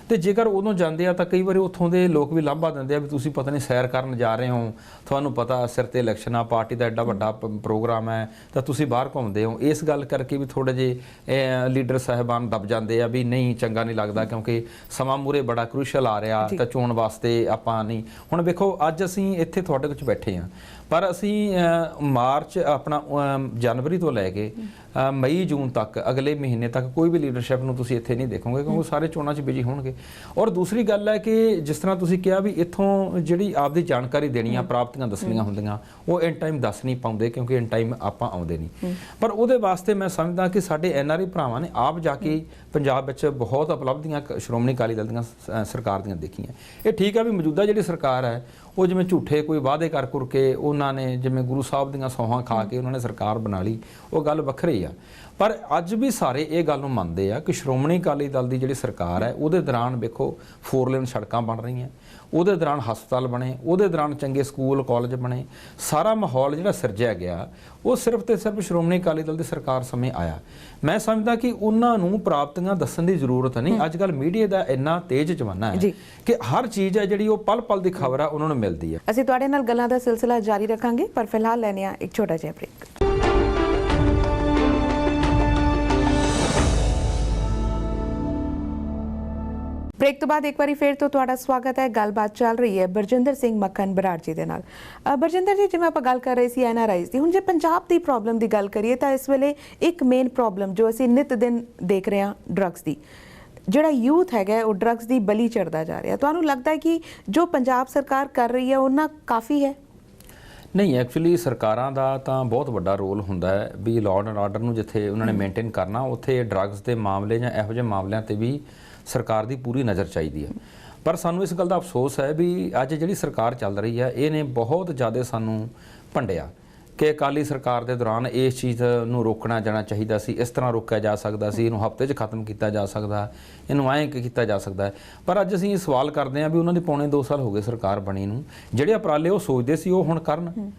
B: ਤੇ ਜੇਕਰ ਉਦੋਂ ਜਾਂਦੇ ਆ ਤਾਂ ਕਈ ਵਾਰੀ ਉੱਥੋਂ ਦੇ ਲੋਕ ਵੀ ਲਾਂਭਾ ਦਿੰਦੇ ਆ ਵੀ ਤੁਸੀਂ ਪਤਾ ਨਹੀਂ ਸੈਰ ਕਰਨ ਜਾ ਰਹੇ ਹੋ, ਤੁਹਾਨੂੰ ਪਤਾ ਸਿਰ ਤੇ ਇਲੈਕਸ਼ਨ ਆ, ਪਾਰਟੀ ਦਾ ਐਡਾ ਵੱਡਾ ਪ੍ਰੋਗਰਾਮ ਹੈ, ਤਾਂ ਤੁਸੀਂ ਬਾਹਰ ਘੁੰਮਦੇ ਹੋ। ਇਸ ਗੱਲ ਕਰਕੇ ਵੀ ਥੋੜੇ ਜਿਹੇ ਲੀਡਰ ਸਾਹਿਬਾਨ ਦਬ ਜਾਂਦੇ ਆ ਵੀ ਨਹੀਂ ਚੰਗਾ ਨਹੀਂ ਲੱਗਦਾ, ਕਿਉਂਕਿ ਸਮਾਂ ਮੂਰੇ ਬੜਾ ਕ੍ਰੂਸ਼ਲ ਆ ਰਿਹਾ, ਤਾਂ ਚੋਣ ਵਾਸਤੇ ਆਪਾਂ ਨਹੀਂ। ਹੁਣ ਵੇਖੋ ਅੱਜ ਅਸੀਂ ਇੱਥੇ ਤੁਹਾਡੇ ਵਿੱਚ ਬੈਠੇ ਹਾਂ, ਪਰ ਅਸੀਂ ਮਾਰਚ ਆਪਣਾ ਜਨਵਰੀ ਤੋਂ ਲੈ ਕੇ ਮਈ ਜੂਨ ਤੱਕ ਅਗਲੇ ਮਹੀਨੇ ਤੱਕ ਕੋਈ ਵੀ ਲੀਡਰਸ਼ਿਪ ਨੂੰ ਤੁਸੀਂ ਇੱਥੇ ਨਹੀਂ ਦੇਖੋਗੇ, ਕਿਉਂਕਿ ਸਾਰੇ ਚੋਣਾਂ 'ਚ ਬਿਜੀ ਹੋਣਗੇ। ਔਰ ਦੂਸਰੀ ਗੱਲ ਹੈ ਕਿ ਜਿਸ ਤਰ੍ਹਾਂ ਤੁਸੀਂ ਕਿਹਾ ਵੀ ਇੱਥੋਂ ਜਿਹੜੀ ਆਪਦੀ ਜਾਣਕਾਰੀ ਦੇਣੀਆਂ, ਪ੍ਰਾਪਤੀਆਂ ਦੱਸਣੀਆਂ ਹੁੰਦੀਆਂ, ਉਹ ਇਨ ਟਾਈਮ ਦੱਸ ਨਹੀਂ ਪਾਉਂਦੇ ਕਿਉਂਕਿ ਇਨ ਟਾਈਮ ਆਪਾਂ ਆਉਂਦੇ ਨਹੀਂ। ਪਰ ਉਹਦੇ ਵਾਸਤੇ ਮੈਂ ਸਮਝਦਾ ਕਿ ਸਾਡੇ NRI ਭਰਾਵਾਂ ਨੇ ਆਪ ਜਾ ਕੇ ਪੰਜਾਬ ਵਿੱਚ ਬਹੁਤ ਉਪਲਬਧੀਆਂ ਸ਼੍ਰੋਮਣੀ ਅਕਾਲੀ ਦਲ ਦੀਆਂ ਸਰਕਾਰ ਦੀਆਂ ਦੇਖੀਆਂ। ਇਹ ਠੀਕ ਹੈ ਵੀ ਮੌਜੂਦਾ ਜਿਹੜੀ ਸਰਕਾਰ ਹੈ ਉਹ ਜਿਵੇਂ ਝੂਠੇ ਕੋਈ ਵਾਅਦੇ ਕਰ ਕੇ ਉਹਨਾਂ ਨੇ ਜਿਵੇਂ ਗੁਰੂ ਸਾਹਿਬ ਦੀਆਂ ਸੌਹਾਂ ਖਾ ਕੇ ਉਹਨਾਂ ਨੇ ਸਰਕਾਰ ਬਣਾ ਲਈ, ਉਹ ਗੱਲ ਵੱਖਰੀ ਆ। ਪਰ ਅੱਜ ਵੀ ਸਾਰੇ ਇਹ ਗੱਲ ਨੂੰ ਮੰਨਦੇ ਆ ਕਿ ਸ਼੍ਰੋਮਣੀ ਅਕਾਲੀ ਦਲ ਦੀ ਜਿਹੜੀ ਸਰਕਾਰ ਹੈ ਉਹਦੇ ਦੌਰਾਨ ਵੇਖੋ 4 ਲੇਨ ਸੜਕਾਂ ਬਣ ਰਹੀਆਂ, ਉਹਦੇ ਦੌਰਾਨ ਹਸਪਤਾਲ ਬਣੇ, ਉਹਦੇ ਦੌਰਾਨ ਚੰਗੇ ਸਕੂਲ ਕਾਲਜ ਬਣੇ। ਸਾਰਾ ਮਾਹੌਲ ਜਿਹੜਾ ਸਿਰਜਿਆ ਗਿਆ ਉਹ ਸਿਰਫ ਤੇ ਸਿਰਫ ਸ਼੍ਰੋਮਣੀ ਅਕਾਲੀ ਦਲ ਦੀ ਸਰਕਾਰ ਸਮੇਂ ਆਇਆ। ਮੈਂ ਸਮਝਦਾ ਕਿ ਉਹਨਾਂ ਨੂੰ ਪ੍ਰਾਪਤੀਆਂ ਦੱਸਣ ਦੀ ਜ਼ਰੂਰਤ ਨਹੀਂ। ਅੱਜ ਕੱਲ੍ਹ ਮੀਡੀਆ ਦਾ ਇੰਨਾ ਤੇਜ਼ ਜ਼ਮਾਨਾ ਹੈ ਕਿ ਹਰ ਚੀਜ਼ ਹੈ ਜਿਹੜੀ ਉਹ ਪਲ ਪਲ ਦੀ ਖਬਰ ਆ ਉਹਨਾਂ ਨੂੰ ਮਿਲਦੀ ਹੈ।
A: ਅਸੀਂ ਤੁਹਾਡੇ ਨਾਲ ਗੱਲਾਂ ਦਾ ਸਿਲਸਿਲਾ ਜਾਰੀ ਰੱਖਾਂਗੇ, ਪਰ ਫਿਲਹਾਲ ਲੈਣੇ ਆ ਇੱਕ ਛੋਟਾ ਜਿਹਾ ਬ੍ਰੇਕ। ਬ੍ਰੇਕ ਤੋਂ ਬਾਅਦ ਇੱਕ ਵਾਰੀ ਫਿਰ ਤੋਂ ਤੁਹਾਡਾ ਸਵਾਗਤ ਹੈ। ਗੱਲਬਾਤ ਚੱਲ ਰਹੀ ਹੈ ਬਰਜਿੰਦਰ ਸਿੰਘ ਮੱਖਣ ਬਰਾੜ ਜੀ ਦੇ ਨਾਲ। ਬਰਜਿੰਦਰ ਜੀ, ਜਿਵੇਂ ਆਪਾਂ ਗੱਲ ਕਰ ਰਹੇ ਸੀ NRIs ਦੀ, ਹੁਣ ਜੇ ਪੰਜਾਬ ਦੀ ਪ੍ਰੋਬਲਮ ਦੀ ਗੱਲ ਕਰੀਏ ਤਾਂ ਇਸ ਵੇਲੇ ਇੱਕ ਮੇਨ ਪ੍ਰੋਬਲਮ ਜੋ ਅਸੀਂ ਨਿਤ ਦਿਨ ਦੇਖ ਰਹੇ ਹਾਂ, ਡਰੱਗਸ ਦੀ। ਜਿਹੜਾ ਯੂਥ ਹੈਗਾ ਉਹ ਡਰੱਗਸ ਦੀ ਬਲੀ ਚੜਦਾ ਜਾ ਰਿਹਾ। ਤੁਹਾਨੂੰ ਲੱਗਦਾ ਹੈ ਕਿ ਜੋ ਪੰਜਾਬ ਸਰਕਾਰ ਕਰ ਰਹੀ ਹੈ ਉਹਨਾਂ ਕਾਫੀ ਹੈ?
B: ਨਹੀਂ, ਐਕਚੁਅਲੀ ਸਰਕਾਰਾਂ ਦਾ ਤਾਂ ਬਹੁਤ ਵੱਡਾ ਰੋਲ ਹੁੰਦਾ ਹੈ ਵੀ ਲਾਅ ਐਂਡ ਆਰਡਰ ਨੂੰ ਜਿੱਥੇ ਉਹਨਾਂ ਨੇ ਮੇਨਟੇਨ ਕਰਨਾ, ਉੱਥੇ ਡਰੱਗਸ ਦੇ ਮਾਮਲੇ ਜਾਂ ਇਹੋ ਜਿਹੇ ਮਾਮਲਿਆਂ ਤੇ ਵੀ ਸਰਕਾਰ ਦੀ ਪੂਰੀ ਨਜ਼ਰ ਚਾਹੀਦੀ ਹੈ। ਪਰ ਸਾਨੂੰ ਇਸ ਗੱਲ ਦਾ ਅਫਸੋਸ ਹੈ ਵੀ ਅੱਜ ਜਿਹੜੀ ਸਰਕਾਰ ਚੱਲ ਰਹੀ ਹੈ ਇਹਨੇ ਬਹੁਤ ਜ਼ਿਆਦਾ ਸਾਨੂੰ ਭੰਡਿਆ ਕਿ ਅਕਾਲੀ ਸਰਕਾਰ ਦੇ ਦੌਰਾਨ ਇਸ ਚੀਜ਼ ਨੂੰ ਰੋਕਣਾ ਜਾਣਾ ਚਾਹੀਦਾ ਸੀ, ਇਸ ਤਰ੍ਹਾਂ ਰੋਕਿਆ ਜਾ ਸਕਦਾ ਸੀ, ਇਹਨੂੰ ਹਫ਼ਤੇ 'ਚ ਖਤਮ ਕੀਤਾ ਜਾ ਸਕਦਾ, ਇਹਨੂੰ ਐਂ ਕੀਤਾ ਜਾ ਸਕਦਾ ਹੈ। ਪਰ ਅੱਜ ਅਸੀਂ ਇਹ ਸਵਾਲ ਕਰਦੇ ਹਾਂ ਵੀ ਉਹਨਾਂ ਦੇ ਪੌਣੇ 2 ਸਾਲ ਹੋ ਗਏ ਸਰਕਾਰ ਬਣੀ ਨੂੰ, ਜਿਹੜੇ ਉਪਰਾਲੇ ਉਹ ਸੋਚਦੇ ਸੀ ਉਹ ਹੁਣ ਕਰਨ।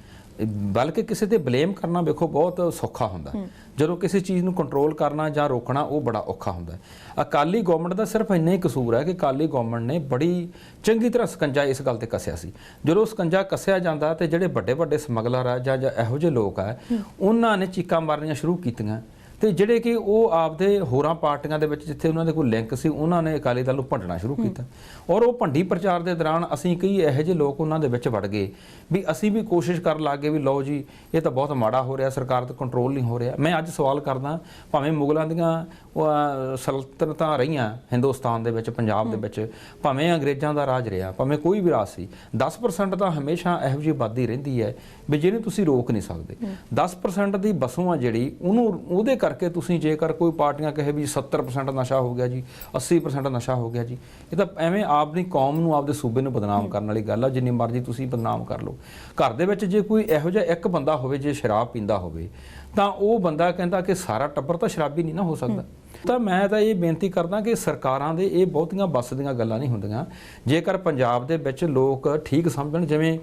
B: ਬਲਕਿ ਕਿਸੇ ਤੇ ਬਲੇਮ ਕਰਨਾ ਵੇਖੋ ਬਹੁਤ ਸੌਖਾ ਹੁੰਦਾ ਜਦੋਂ ਕਿਸੇ ਚੀਜ਼ ਨੂੰ ਕੰਟਰੋਲ ਕਰਨਾ ਜਾਂ ਰੋਕਣਾ ਉਹ ਬੜਾ ਔਖਾ ਹੁੰਦਾ। ਅਕਾਲੀ ਗਵਰਨਮੈਂਟ ਦਾ ਸਿਰਫ ਇੰਨਾ ਹੀ ਕਸੂਰ ਹੈ ਕਿ ਅਕਾਲੀ ਗਵਰਨਮੈਂਟ ਨੇ ਬੜੀ ਚੰਗੀ ਤਰ੍ਹਾਂ ਸਕੰਜਾ ਇਸ ਗੱਲ ਤੇ ਕੱਸਿਆ ਸੀ। ਜਦੋਂ ਸਕੰਜਾ ਕੱਸਿਆ ਜਾਂਦਾ ਤੇ ਜਿਹੜੇ ਵੱਡੇ ਵੱਡੇ ਸਮਗਲਰ ਆ ਜਾਂ ਇਹੋ ਜਿਹੇ ਲੋਕ ਆ ਉਹਨਾਂ ਨੇ ਚੀਕਾਂ ਮਾਰਨੀਆਂ ਸ਼ੁਰੂ ਕੀਤੀਆਂ ਤੇ ਜਿਹੜੇ ਕਿ ਉਹ ਆਪਦੇ ਹੋਰਾਂ ਪਾਰਟੀਆਂ ਦੇ ਵਿੱਚ ਜਿੱਥੇ ਉਹਨਾਂ ਦੇ ਕੋਈ ਲਿੰਕ ਸੀ ਉਹਨਾਂ ਨੇ ਅਕਾਲੀ ਦਲ ਨੂੰ ਭੰਡਣਾ ਸ਼ੁਰੂ ਕੀਤਾ। ਔਰ ਉਹ ਭੰਡੀ ਪ੍ਰਚਾਰ ਦੇ ਦੌਰਾਨ ਅਸੀਂ ਕਈ ਇਹੋ ਜਿਹੇ ਲੋਕ ਉਹਨਾਂ ਦੇ ਵਿੱਚ ਵੜ ਗਏ ਵੀ ਅਸੀਂ ਵੀ ਕੋਸ਼ਿਸ਼ ਕਰਨ ਲੱਗ ਗਏ ਵੀ ਲਓ ਜੀ ਇਹ ਤਾਂ ਬਹੁਤ ਮਾੜਾ ਹੋ ਰਿਹਾ, ਸਰਕਾਰ ਤੇ ਕੰਟਰੋਲ ਨਹੀਂ ਹੋ ਰਿਹਾ। ਮੈਂ ਅੱਜ ਸਵਾਲ ਕਰਦਾ, ਭਾਵੇਂ ਮੁਗਲਾਂ ਦੀਆਂ ਸਲਤਨਤਾਂ ਰਹੀਆਂ ਹਿੰਦੁਸਤਾਨ ਦੇ ਵਿੱਚ, ਪੰਜਾਬ ਦੇ ਵਿੱਚ, ਭਾਵੇਂ ਅੰਗਰੇਜ਼ਾਂ ਦਾ ਰਾਜ ਰਿਹਾ, ਭਾਵੇਂ ਕੋਈ ਵੀ ਰਾਜ ਸੀ, 10% ਤਾਂ ਹਮੇਸ਼ਾ ਇਹੋ ਜਿਹੀ ਆਬਾਦੀ ਰਹਿੰਦੀ ਹੈ ਵੀ ਜਿਹਨੂੰ ਤੁਸੀਂ ਰੋਕ ਨਹੀਂ ਸਕਦੇ। 10% ਦੀ ਵਸੋਂ ਆ ਜਿਹੜੀ ਉਹਦੇ ਕਰਕੇ ਤੁਸੀਂ ਜੇਕਰ ਕੋਈ ਪਾਰਟੀਆਂ ਕਹੇ ਵੀ 70% ਨਸ਼ਾ ਹੋ ਗਿਆ ਜੀ, 80% ਨਸ਼ਾ ਹੋ ਗਿਆ ਜੀ, ਇਹ ਤਾਂ ਐਵੇਂ ਆਪਣੀ ਕੌਮ ਨੂੰ ਆਪਦੇ ਸੂਬੇ ਨੂੰ ਬਦਨਾਮ ਕਰਨ ਵਾਲੀ ਗੱਲ ਆ। ਜਿੰਨੀ ਮਰਜ਼ੀ ਤੁਸੀਂ ਬਦਨਾਮ ਕਰ ਲਓ। ਘਰ ਦੇ ਵਿੱਚ ਜੇ ਕੋਈ ਇਹੋ ਜਿਹਾ ਇੱਕ ਬੰਦਾ ਹੋਵੇ ਜੇ ਸ਼ਰਾਬ ਪੀਂਦਾ ਹੋਵੇ ਤਾਂ ਉਹ ਬੰਦਾ ਕਹਿੰਦਾ ਕਿ ਸਾਰਾ ਟੱਬਰ ਤਾਂ ਸ਼ਰਾਬੀ ਨਹੀਂ ਨਾ ਹੋ ਸਕਦਾ। ਤਾਂ ਮੈਂ ਤਾਂ ਇਹ ਬੇਨਤੀ ਕਰਦਾ ਕਿ ਸਰਕਾਰਾਂ ਦੇ ਇਹ ਬਹੁਤੀਆਂ ਬੱਸ ਦੀਆਂ ਗੱਲਾਂ ਨਹੀਂ ਹੁੰਦੀਆਂ। ਜੇਕਰ ਪੰਜਾਬ ਦੇ ਵਿੱਚ ਲੋਕ ਠੀਕ ਸਮਝਣ, ਜਿਵੇਂ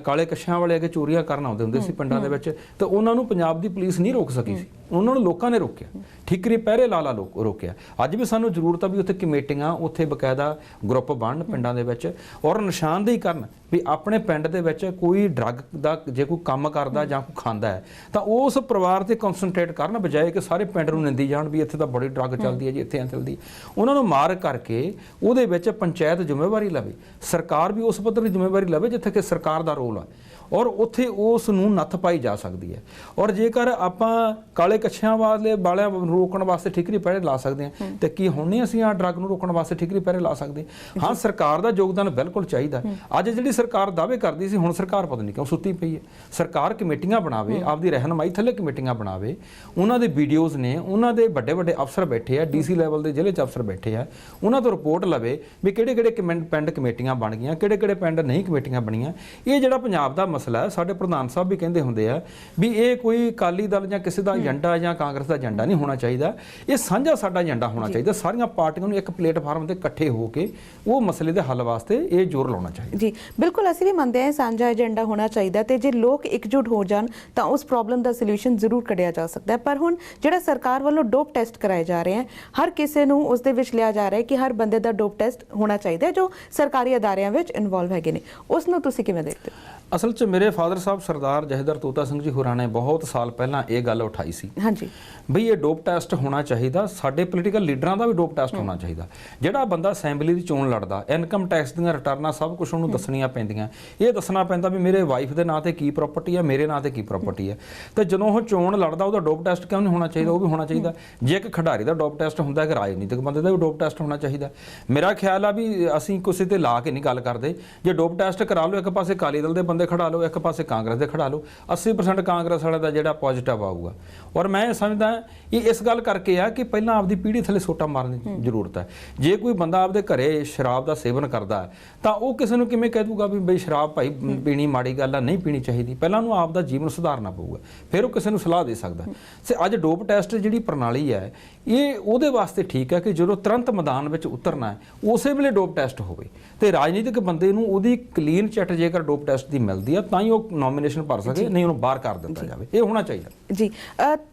B: ਕਾਲੇ ਕੱਛਾਂ ਵਾਲੇ ਅੱਗੇ ਚੋਰੀਆਂ ਕਰਨ ਆਉਂਦੇ ਹੁੰਦੇ ਸੀ ਪਿੰਡਾਂ ਦੇ ਵਿੱਚ, ਤਾਂ ਉਹਨਾਂ ਨੂੰ ਪੰਜਾਬ ਦੀ ਪੁਲਿਸ ਨਹੀਂ ਰੋਕ ਸਕੀ ਸੀ, ਉਹਨਾਂ ਨੂੰ ਲੋਕਾਂ ਨੇ ਰੋਕਿਆ, ਠੀਕਰੀ ਪਹਿਰੇ ਲਾ ਰੋਕਿਆ। ਅੱਜ ਵੀ ਸਾਨੂੰ ਜ਼ਰੂਰਤ ਆ ਵੀ ਉੱਥੇ ਕਮੇਟੀਆਂ, ਉੱਥੇ ਬਕਾਇਦਾ ਗਰੁੱਪ ਬਣਨ ਪਿੰਡਾਂ ਦੇ ਵਿੱਚ ਔਰ ਨਿਸ਼ਾਨਦੇਹੀ ਕਰਨ ਵੀ ਆਪਣੇ ਪਿੰਡ ਦੇ ਵਿੱਚ ਕੋਈ ਡਰੱਗ ਦਾ ਜੇ ਕੋਈ ਕੰਮ ਕਰਦਾ ਜਾਂ ਕੋਈ ਖਾਂਦਾ ਹੈ ਤਾਂ ਉਸ ਪਰਿਵਾਰ ਤੇ ਕਨਸੈਂਟਰੇਟ ਕਰਨ, ਬਜਾਏ ਕਿ ਸਾਰੇ ਪਿੰਡ ਨੂੰ ਨਿੰਦੀ ਜਾਣ ਵੀ ਇੱਥੇ ਤਾਂ ਬੜੀ ਡਰੱਗ ਚੱਲਦੀ ਹੈ ਜੀ, ਇੱਥੇ ਐਂ ਚੱਲਦੀ। ਉਹਨਾਂ ਨੂੰ ਮਾਰ ਕਰਕੇ ਉਹਦੇ ਵਿੱਚ ਪੰਚਾਇਤ ਜ਼ਿੰਮੇਵਾਰੀ ਲਵੇ, ਸਰਕਾਰ ਵੀ ਉਸ ਪੱਧਰ ਦੀ ਜ਼ਿੰਮੇਵਾਰੀ ਲਵੇ ਜਿੱਥੇ ਕਿ ਸਰਕਾਰ ਦਾ ਰੋਲ ਆ, ਔਰ ਉੱਥੇ ਉਸ ਨੂੰ ਨੱਥ ਪਾਈ ਜਾ ਸਕਦੀ ਹੈ। ਔਰ ਜੇਕਰ ਆਪਾਂ ਕਾਲੇ ਕੱਛਿਆਂ ਵਾਲਿਆਂ ਨੂੰ ਰੋਕਣ ਵਾਸਤੇ ਠੀਕਰੀ ਪਹਿਰੇ ਲਾ ਸਕਦੇ ਹਾਂ ਤੇ ਕੀ ਹੁਣ ਨਹੀਂ ਅਸੀਂ ਆ ਡਰੱਗ ਨੂੰ ਰੋਕਣ ਵਾਸਤੇ ਠੀਕਰੀ ਪਹਿਰੇ ਲਾ ਸਕਦੇ? ਹਾਂ, ਸਰਕਾਰ ਦਾ ਯੋਗਦਾਨ ਬਿਲਕੁਲ ਚਾਹੀਦਾ। ਅੱਜ ਜਿਹੜੀ ਸਰਕਾਰ ਦਾਅਵੇ ਕਰਦੀ ਸੀ, ਹੁਣ ਸਰਕਾਰ ਪਤਾ ਨਹੀਂ ਕਿਉਂ ਸੁੱਤੀ ਪਈ ਹੈ। ਸਰਕਾਰ ਕਮੇਟੀਆਂ ਬਣਾਵੇ, ਆਪਦੀ ਰਹਿਨਮਾਈ ਥੱਲੇ ਕਮੇਟੀਆਂ ਬਣਾਵੇ, ਉਹਨਾਂ ਦੇ ਵੀਡੀਓਜ਼ ਨੇ, ਉਹਨਾਂ ਦੇ ਵੱਡੇ ਵੱਡੇ ਅਫਸਰ ਬੈਠੇ ਆ, ਡੀਸੀ ਲੈਵਲ ਦੇ ਜ਼ਿਲ੍ਹੇ 'ਚ ਅਫਸਰ ਬੈਠੇ ਆ, ਉਹਨਾਂ ਤੋਂ ਰਿਪੋਰਟ ਲਵੇ ਵੀ ਕਿਹੜੇ ਕਿਹੜੇ ਪਿੰਡ ਕਮੇਟੀਆਂ ਬਣ ਗਈਆਂ, ਕਿਹੜੇ ਕਿਹੜੇ ਪਿੰਡ ਨਹੀਂ ਕਮੇਟੀਆਂ ਬਣੀਆਂ। ਇਹ ਜਿਹੜਾ ਪੰਜਾਬ ਦਾ ਮਸਲਾ ਹੈ, ਸਾਡੇ ਪ੍ਰਧਾਨ ਸਾਹਿਬ ਵੀ ਕਹਿੰਦੇ ਹੁੰਦੇ ਆ ਵੀ ਇਹ ਕੋਈ ਅਕਾਲੀ ਦਲ ਜਾਂ ਕਿਸੇ ਦਾ ਏਜੰਡਾ ਜਾਂ ਕਾਂਗਰਸ ਦਾ ਏਜੰਡਾ ਨਹੀਂ ਹੋਣਾ ਚਾਹੀਦਾ, ਇਹ ਸਾਂਝਾ ਸਾਡਾ ਏਜੰਡਾ ਹੋਣਾ ਚਾਹੀਦਾ। ਸਾਰੀਆਂ ਪਾਰਟੀਆਂ ਨੂੰ ਇੱਕ ਪਲੇਟਫਾਰਮ ਤੇ ਇਕੱਠੇ ਹੋ ਕੇ ਉਹ ਮਸਲੇ ਦੇ ਹੱਲ ਵਾਸਤੇ ਇਹ ਜ਼ੋਰ ਲਾਉਣਾ ਚਾਹੀਦਾ।
A: ਜੀ ਬਿਲਕੁਲ, ਅਸੀਂ ਵੀ ਮੰਨਦੇ ਹਾਂ ਸਾਂਝਾ ਏਜੰਡਾ ਹੋਣਾ ਚਾਹੀਦਾ ਤੇ ਜੇ ਲੋਕ ਇਕਜੁੱਟ ਹੋ ਜਾਣ ਤਾਂ ਉਸ ਪ੍ਰੋਬਲਮ ਦਾ ਸੋਲੂਸ਼ਨ ਜ਼ਰੂਰ ਕੱਢਿਆ ਜਾ ਸਕਦਾ ਹੈ। ਪਰ ਹੁਣ ਜਿਹੜਾ ਸਰਕਾਰ ਵੱਲੋਂ ਡੋਪ ਟੈਸਟ ਕਰਾਏ ਜਾ ਰਹੇ ਹਨ, ਹਰ ਕਿਸੇ ਨੂੰ ਉਸ ਦੇ ਵਿੱਚ ਲਿਆ ਜਾ ਰਿਹਾ ਹੈ ਕਿ ਹਰ ਬੰਦੇ ਦਾ ਡੋਪ ਟੈਸਟ ਹੋਣਾ ਚਾਹੀਦਾ ਜੋ ਸਰਕਾਰੀ ਅਦਾਰਿਆਂ ਵਿੱਚ ਇਨਵੋਲਵ ਹੈਗੇ ਨੇ, ਉਸ ਨੂੰ ਤੁਸੀਂ ਕਿਵੇਂ ਦੇਖਦੇ ਹੋ?
B: ਅਸਲ 'ਚ ਮੇਰੇ ਫਾਦਰ ਸਾਹਿਬ ਸਰਦਾਰ ਜਥੇਦਾਰ ਤੋਤਾ ਸਿੰਘ ਜੀ ਹੋਰਾਂ ਨੇ ਬਹੁਤ ਸਾਲ ਪਹਿਲਾਂ ਇਹ ਗੱਲ ਉਠਾਈ ਸੀ।
A: ਹਾਂਜੀ,
B: ਬਈ ਇਹ ਡੋਪ ਟੈਸਟ ਹੋਣਾ ਚਾਹੀਦਾ, ਸਾਡੇ ਪੋਲੀਟੀਕਲ ਲੀਡਰਾਂ ਦਾ ਵੀ ਡੋਪ ਟੈਸਟ ਹੋਣਾ ਚਾਹੀਦਾ। ਜਿਹੜਾ ਬੰਦਾ ਅਸੈਂਬਲੀ ਦੀ ਚੋਣ ਲੜਦਾ, ਇਨਕਮ ਟੈਕਸ ਦੀਆਂ ਰਿਟਰਨਾਂ ਸਭ ਕੁਝ ਉਹਨੂੰ ਦੱਸਣੀਆਂ ਪੈਂਦੀਆਂ, ਇਹ ਦੱਸਣਾ ਪੈਂਦਾ ਵੀ ਮੇਰੇ ਵਾਈਫ ਦੇ ਨਾਂ ਤੇ ਕੀ ਪ੍ਰਾਪਰਟੀ ਹੈ, ਮੇਰੇ ਨਾਂ ਤੇ ਕੀ ਪ੍ਰਾਪਰਟੀ ਹੈ। ਤੇ ਜਦੋਂ ਉਹ ਚੋਣ ਲੜਦਾ ਉਹਦਾ ਡੋਪ ਟੈਸਟ ਕਿਉਂ ਨਹੀਂ ਹੋਣਾ ਚਾਹੀਦਾ? ਉਹ ਵੀ ਹੋਣਾ ਚਾਹੀਦਾ। ਜੇ ਇੱਕ ਖਿਡਾਰੀ ਦਾ ਡੋਪ ਟੈਸਟ ਹੁੰਦਾ, ਕਿ ਰਾਜਨੀਤਿਕ ਬੰਦੇ ਦਾ ਵੀ ਡੋਪ ਟੈਸਟ ਹੋਣਾ ਚਾਹੀਦਾ। ਮੇਰਾ ਖਿਆਲ ਆ ਵੀ ਅਸੀਂ ਕਿਸੇ ਤੇ ਲਾ ਕੇ ਨਹੀਂ ਗੱਲ ਕਰਦੇ। ਜੇ ਡੋਪ ਟੈਸਟ ਕਰਾ ਲਓ, ਇੱਕ ਪਾਸੇ ਅਕਾਲੀ ਦਲ ਦੇ ਬੰਦੇ ਖੜਾ ਲਓ, ਇੱਕ ਪਾਸੇ ਕਾਂਗਰਸ ਦੇ ਖੜਾ ਲਓ, 80% ਕਾਂਗਰਸ ਵਾਲੇ ਦਾ ਜਿਹੜਾ ਪੋਜ਼ਿਟਿਵ ਆਊਗਾ। ਔਰ ਮੈਂ ਸਮਝਦਾ ਇਹ ਇਸ ਗੱਲ ਕਰਕੇ ਆ ਕਿ ਪਹਿਲਾਂ ਆਪਦੀ ਪੀੜ੍ਹੀ ਥੱਲੇ ਸੋਟਾ ਮਾਰਨ ਦੀ ਜ਼ਰੂਰਤ ਹੈ। ਜੇ ਕੋਈ ਬੰਦਾ ਆਪਦੇ ਘਰੇ ਸ਼ਰਾਬ ਦਾ ਸੇਵਨ ਕਰਦਾ ਤਾਂ ਉਹ ਕਿਸੇ ਨੂੰ ਕਿਵੇਂ ਕਹਿ ਦੂਗਾ ਵੀ ਬਈ ਸ਼ਰਾਬ ਭਾਈ ਪੀਣੀ ਮਾੜੀ ਗੱਲ ਆ, ਨਹੀਂ ਪੀਣੀ ਚਾਹੀਦੀ? ਪਹਿਲਾਂ ਉਹਨੂੰ ਆਪਦਾ ਜੀਵਨ ਸੁਧਾਰਨਾ ਪਊਗਾ, ਫਿਰ ਉਹ ਕਿਸੇ ਨੂੰ ਸਲਾਹ ਦੇ ਸਕਦਾ। ਤੇ ਅੱਜ ਡੋਪ ਟੈਸਟ ਜਿਹੜੀ ਪ੍ਰਣਾਲੀ ਹੈ ਇਹ ਉਹਦੇ ਵਾਸਤੇ ਠੀਕ ਹੈ ਕਿ ਜਦੋਂ ਤੁਰੰਤ ਮੈਦਾਨ ਵਿੱਚ ਉਤਰਨਾ ਹੈ ਉਸੇ ਵੇਲੇ ਡੋਪ ਟੈਸਟ ਹੋਵੇ ਤੇ ਰਾਜਨੀਤਿਕ ਬੰਦੇ ਨੂੰ ਉਹਦੀ ਕਲੀਨ ਚਿੱਟ ਜੇਕਰ ਡੋਪ ਟੈਸਟ ਦੀ ਮਿਲਦੀ ਆ ਤਾਂ ਹੀ ਉਹ ਨੋਮੀਨੇਸ਼ਨ ਭਰ ਸਕੇ, ਨਹੀਂ ਉਹਨੂੰ ਬਾਹਰ ਕਰ ਦਿੱਤਾ ਜਾਵੇ। ਇਹ ਹੋਣਾ ਚਾਹੀਦਾ
A: ਜੀ।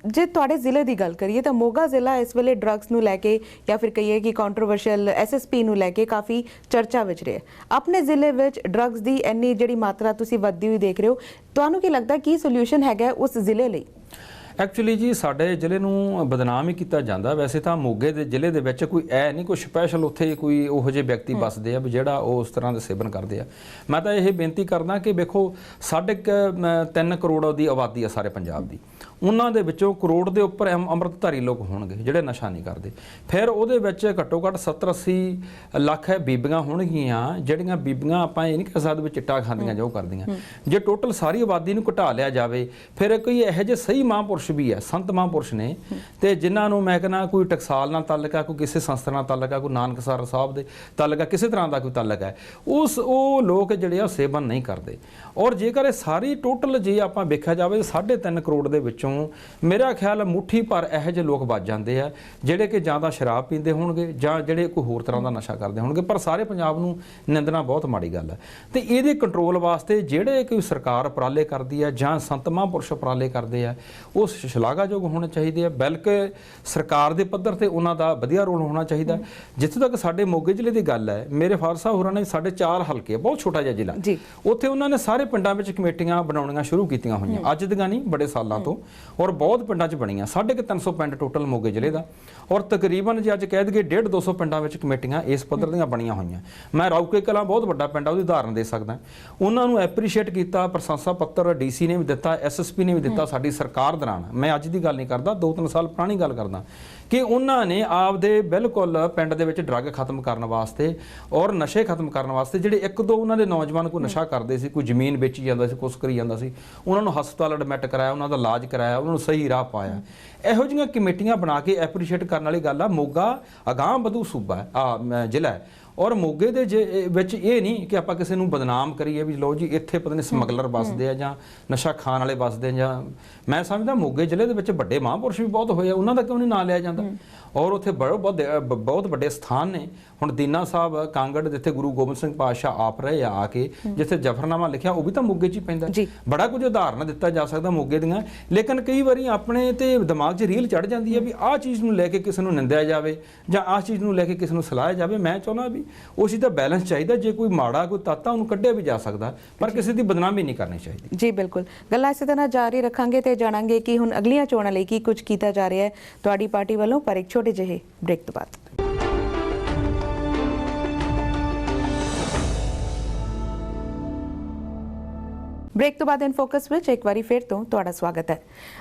A: ਜੇ ਤੁਹਾਡੇ ਜ਼ਿਲ੍ਹੇ ਦੀ ਗੱਲ ਕਰੀਏ ਤਾਂ ਮੋਗਾ ਜ਼ਿਲ੍ਹਾ ਇਸ ਵੇਲੇ ਡਰੱਗਸ ਨੂੰ ਲੈ ਕੇ ਜਾਂ ਫਿਰ ਕਹੀਏ ਕਿ ਕੰਟਰੋਵਰਸ਼ੀਅਲ ਐਸਐਸਪੀ ਨੂੰ ਲੈ ਕੇ ਕਾਫੀ ਚਰਚਾ ਵਿੱਚ ਰਿਹਾ। ਆਪਣੇ ਜ਼ਿਲ੍ਹੇ ਵਿੱਚ ਡਰੱਗਸ ਦੀ ਇੰਨੀ ਜਿਹੜੀ ਮਾਤਰਾ ਤੁਸੀਂ ਵੱਧਦੀ ਹੋਈ ਦੇਖ ਰਹੇ ਹੋ, ਤੁਹਾਨੂੰ ਕੀ ਲੱਗਦਾ ਕੀ ਸੋਲੂਸ਼ਨ ਹੈਗਾ ਉਸ ਜ਼ਿਲ੍ਹੇ ਲਈ?
B: ਐਕਚੁਅਲੀ ਜੀ ਸਾਡੇ ਜ਼ਿਲ੍ਹੇ ਨੂੰ ਬਦਨਾਮ ਹੀ ਕੀਤਾ ਜਾਂਦਾ। ਵੈਸੇ ਤਾਂ ਮੋਗੇ ਦੇ ਜ਼ਿਲ੍ਹੇ ਦੇ ਵਿੱਚ ਕੋਈ ਐ ਨਹੀਂ ਕੋਈ ਸਪੈਸ਼ਲ ਉੱਥੇ ਕੋਈ ਉਹੋ ਜਿਹੇ ਵਿਅਕਤੀ ਵੱਸਦੇ ਆ ਵੀ ਜਿਹੜਾ ਉਹ ਉਸ ਤਰ੍ਹਾਂ ਦੇ ਸੇਵਨ ਕਰਦੇ ਆ। ਮੈਂ ਤਾਂ ਇਹ ਬੇਨਤੀ ਕਰਦਾ ਕਿ ਵੇਖੋ 3.5 ਕਰੋੜ ਦੀ ਆਬਾਦੀ ਆ ਸਾਰੇ ਪੰਜਾਬ ਦੀ, ਉਹਨਾਂ ਦੇ ਵਿੱਚੋਂ ਕਰੋੜ ਦੇ ਉੱਪਰ ਅੰਮ੍ਰਿਤਧਾਰੀ ਲੋਕ ਹੋਣਗੇ ਜਿਹੜੇ ਨਸ਼ਾ ਨਹੀਂ ਕਰਦੇ। ਫਿਰ ਉਹਦੇ ਵਿੱਚ ਘੱਟੋ ਘੱਟ 70-80 ਲੱਖ ਬੀਬੀਆਂ ਹੋਣਗੀਆਂ ਜਿਹੜੀਆਂ ਬੀਬੀਆਂ ਆਪਾਂ ਇਹ ਨਹੀਂ ਕਹਿ ਸਕਦੇ ਵੀ ਚਿੱਟਾ ਖਾਂਦੀਆਂ ਜਾਂ ਉਹ ਕਰਦੀਆਂ। ਜੇ ਟੋਟਲ ਸਾਰੀ ਆਬਾਦੀ ਨੂੰ ਘਟਾ ਲਿਆ ਜਾਵੇ ਫਿਰ ਕੋਈ ਇਹੋ ਜਿਹੇ ਸਹੀ ਮਹਾਂਪੁਰਸ਼ ਮਹਾਂਪੁਰਸ਼ ਵੀ ਹੈ, ਸੰਤ ਮਹਾਂਪੁਰਸ਼ ਨੇ, ਤੇ ਜਿਨ੍ਹਾਂ ਨੂੰ ਮੈਂ ਕਹਿੰਦਾ ਕੋਈ ਟਕਸਾਲ ਨਾਲ ਤਾਲੁਕ ਹੈ, ਕੋਈ ਕਿਸੇ ਸੰਸਥਾ ਨਾਲ ਤਾਲੁਕ ਹੈ, ਕੋਈ ਨਾਨਕਸਰ ਸਾਹਿਬ ਦੇ ਤਾਲੁਕ ਹੈ, ਕਿਸੇ ਤਰ੍ਹਾਂ ਦਾ ਕੋਈ ਤਾਲੁਕ ਹੈ, ਉਹ ਲੋਕ ਜਿਹੜੇ ਆ ਸੇਵਨ ਨਹੀਂ ਕਰਦੇ। ਔਰ ਜੇਕਰ ਇਹ ਸਾਰੀ ਟੋਟਲ ਜੇ ਆਪਾਂ ਵੇਖਿਆ ਜਾਵੇ 3.5 ਕਰੋੜ ਦੇ ਵਿੱਚੋਂ ਮੇਰਾ ਖਿਆਲ ਮੁੱਠੀ ਭਰ ਇਹੋ ਜਿਹੇ ਲੋਕ ਵੱਜ ਜਾਂਦੇ ਆ ਜਿਹੜੇ ਕਿ ਜਾਂ ਤਾਂ ਸ਼ਰਾਬ ਪੀਂਦੇ ਹੋਣਗੇ ਜਾਂ ਜਿਹੜੇ ਕੋਈ ਹੋਰ ਤਰ੍ਹਾਂ ਦਾ ਨਸ਼ਾ ਕਰਦੇ ਹੋਣਗੇ, ਪਰ ਸਾਰੇ ਪੰਜਾਬ ਨੂੰ ਨਿੰਦਣਾ ਬਹੁਤ ਮਾੜੀ ਗੱਲ ਹੈ। ਤੇ ਇਹਦੇ ਕੰਟਰੋਲ ਵਾਸਤੇ ਜਿਹੜੇ ਕੋਈ ਸਰਕਾਰ ਉਪਰਾਲੇ ਕਰਦੀ ਹੈ ਜਾਂ ਸੰਤ ਮਹਾਂਪੁਰਸ਼ ਉਪਰਾਲੇ ਕਰਦੇ ਆ, ਉਹ ਸ਼ਲਾਘਾਯੋਗ ਹੋਣੇ ਚਾਹੀਦੇ ਆ, ਬਲਕਿ ਸਰਕਾਰ ਦੇ ਪੱਧਰ ਤੇ ਉਹਨਾਂ ਦਾ ਵਧੀਆ ਰੋਲ ਹੋਣਾ ਚਾਹੀਦਾ। ਜਿੱਥੇ ਤੱਕ ਸਾਡੇ ਮੋਗੇ ਜ਼ਿਲ੍ਹੇ ਦੀ ਗੱਲ ਹੈ, ਮੇਰੇ ਫਾਦਰ ਸਾਹਿਬ ਹੋਰਾਂ ਨੇ ਸਾਡੇ 4 ਹਲਕੇ, ਬਹੁਤ ਛੋਟਾ ਜਿਹਾ ਜ਼ਿਲ੍ਹਾ, ਉੱਥੇ ਉਹਨਾਂ ਨੇ ਸਾਰੇ ਪਿੰਡਾਂ ਵਿੱਚ ਕਮੇਟੀਆਂ ਬਣਾਉਣੀਆਂ ਸ਼ੁਰੂ ਕੀਤੀਆਂ ਹੋਈਆਂ, ਅੱਜ ਦੀਆਂ ਨਹੀਂ ਬੜੇ ਸਾਲਾਂ ਤੋਂ, ਔਰ ਬਹੁਤ ਪਿੰਡਾਂ 'ਚ ਬਣੀਆਂ। 350 ਪਿੰਡ ਟੋਟਲ ਮੋਗੇ ਜ਼ਿਲ੍ਹੇ ਦਾ, ਔਰ ਤਕਰੀਬਨ ਜੇ ਅੱਜ ਕਹਿ ਦਈਏ 150-200 ਪਿੰਡਾਂ ਵਿੱਚ ਕਮੇਟੀਆਂ ਇਸ ਪੱਧਰ ਦੀਆਂ ਬਣੀਆਂ ਹੋਈਆਂ। ਮੈਂ ਰਾਊਕੇ ਕਲਾਂ ਬਹੁਤ ਵੱਡਾ ਪਿੰਡ ਆ, ਉਹਦੀ ਉਦਾਹਰਨ ਦੇ ਸਕਦਾ। ਉਹਨਾਂ ਨੂੰ ਐਪਰੀਸ਼ੀਏਟ ਕੀਤਾ, ਪ੍ਰਸ਼ੰਸਾ ਪੱਤਰ ਡੀਸੀ ਨੇ ਵੀ ਦਿੱਤਾ, ਐਸਐਸਪੀ ਨੇ ਵੀ ਦਿੱਤਾ ਸਾਡੀ ਸਰਕਾਰ ਦੌਰਾਨ। ਮੈਂ ਅੱਜ ਦੀ ਗੱਲ ਨਹੀਂ ਕਰਦਾ, 2-3 ਸਾਲ ਪੁਰਾਣੀ ਗੱਲ ਕਰਦਾ, ਕਿ ਉਹਨਾਂ ਨੇ ਆਪਦੇ ਬਿਲਕੁਲ ਪਿੰਡ ਦੇ ਵਿੱਚ ਡਰੱਗ ਖਤਮ ਕਰਨ ਵਾਸਤੇ ਔਰ ਨਸ਼ੇ ਖਤਮ ਕਰਨ ਵਾਸਤੇ, ਜਿਹੜੇ 1-2 ਉਹਨਾਂ ਦੇ ਨੌਜਵਾਨ ਕੋਈ ਨਸ਼ਾ ਕਰਦੇ ਸੀ, ਕੋਈ ਜ਼ਮੀਨ ਵੇਚੀ ਜਾਂਦਾ ਸੀ, ਕੁਛ ਕਰੀ ਜਾਂਦਾ ਸੀ, ਉਹਨਾਂ ਨੂੰ ਹਸਪਤਾਲ ਐਡਮਿਟ ਕਰਾਇਆ, ਉਹਨਾਂ ਦਾ ਇਲਾਜ ਕਰਾਇਆ, ਉਹਨਾਂ ਨੂੰ ਸਹੀ ਰਾਹ ਪਾਇਆ। ਇਹੋ ਜਿਹੀਆਂ ਕਮੇਟੀਆਂ ਬਣਾ ਕੇ ਐਪਰੀਸ਼ੀਏਟ ਕਰਨ ਵਾਲੀ ਗੱਲ ਆ। ਮੋਗਾ ਅਗਾਂਹ ਵਧੂ ਸੂਬਾ ਜ਼ਿਲ੍ਹਾ ਹੈ, ਔਰ ਮੋਗੇ ਦੇ ਵਿੱਚ ਇਹ ਨਹੀਂ ਕਿ ਆਪਾਂ ਕਿਸੇ ਨੂੰ ਬਦਨਾਮ ਕਰੀਏ ਵੀ ਲਓ ਜੀ ਇੱਥੇ ਪਤਾ ਨਹੀਂ ਸਮਗਲਰ ਵੱਸਦੇ ਆ ਜਾਂ ਨਸ਼ਾ ਖਾਣ ਵਾਲੇ ਵੱਸਦੇ, ਜਾਂ ਮੈਂ ਸਮਝਦਾ ਮੋਗੇ ਜ਼ਿਲ੍ਹੇ ਦੇ ਵਿੱਚ ਵੱਡੇ ਮਹਾਂਪੁਰਸ਼ ਵੀ ਬਹੁਤ ਹੋਏ ਆ, ਉਹਨਾਂ ਦਾ ਕਿਉਂ ਨਹੀਂ ਨਾਂ ਲਿਆ ਜਾਂਦਾ। ਔਰ ਉੱਥੇ ਬਹੁਤ ਵੱਡੇ ਸਥਾਨ ਨੇ। ਹੁਣ ਦੀਨਾ ਸਾਹਿਬ ਕਾਂਗੜ, ਜਿੱਥੇ ਗੁਰੂ ਗੋਬਿੰਦ ਸਿੰਘ ਪਾਤਸ਼ਾਹ ਆਪ ਰਹੇ ਆ ਕੇ, ਜਿੱਥੇ ਜਫਰਨਾਮਾ ਲਿਖਿਆ ਉਹ ਵੀ ਤਾਂ ਮੋਗੇ 'ਚ ਹੀ ਪੈਂਦਾ। ਬੜਾ ਕੁਝ ਉਦਾਹਰਨ ਦਿੱਤਾ ਜਾ ਸਕਦਾ ਮੋਗੇ ਦੀਆਂ, ਲੇਕਿਨ ਕਈ ਵਾਰੀ ਆਪਣੇ ਤੇ ਦਿਮਾਗ 'ਚ ਰੀਲ ਚੜ ਜਾਂਦੀ ਹੈ ਵੀ ਆਹ ਚੀਜ਼ ਨੂੰ ਲੈ ਕੇ ਕਿਸੇ ਨੂੰ ਨਿੰਦਿਆ ਜਾਵੇ ਜਾਂ ਆਹ ਚੀਜ਼ ਨੂੰ ਲੈ ਕੇ ਕਿਸੇ ਨੂੰ ਸਲਾਹਿਆ ਜਾਵੇ। ਮੈਂ ਚਾਹੁੰਦਾ ਵੀ ਉਸ ਚੀਜ਼ ਦਾ ਬੈਲੈਂਸ ਚਾਹੀਦਾ। ਜੇ ਕੋਈ ਮਾੜਾ ਕੋਈ ਤੱਤ ਆ ਉਹਨੂੰ ਕੱਢਿਆ ਵੀ ਜਾ ਸਕਦਾ, ਪਰ ਕਿਸੇ ਦੀ ਬਦਨਾਮੀ ਨਹੀਂ ਕਰਨੀ ਚਾਹੀਦੀ।
A: ਜੀ ਬਿਲਕੁਲ, ਗੱਲਾਂ ਇਸੇ ਤਰ੍ਹਾਂ ਜਾਰੀ ਰੱਖਾਂਗੇ ਤੇ ਜਾਣਾਂਗੇ ਕਿ ਹੁਣ ਅਗਲੀਆਂ ਚੋਣਾਂ ਲਈ ਕੀ ਕੁਝ ਕੀਤਾ ਜਾ ਰਿਹਾ ਹੈ ਤੁਹਾਡੀ ਪਾਰਟੀ ਵੱਲੋਂ, ਪਰ ਇੱਕ ਛੋਟੇ ਜਿਹੇ ਬ੍ਰੇਕ ਤੋਂ ਬਾਅਦ। ਬ੍ਰੇਕ ਤੋਂ ਬਾਅਦ ਇਨ ਫੋਕਸ ਵਿੱਚ ਇੱਕ ਵਾਰੀ ਫਿਰ ਤੋਂ ਤੁਹਾਡਾ ਸਵਾਗਤ ਹੈ।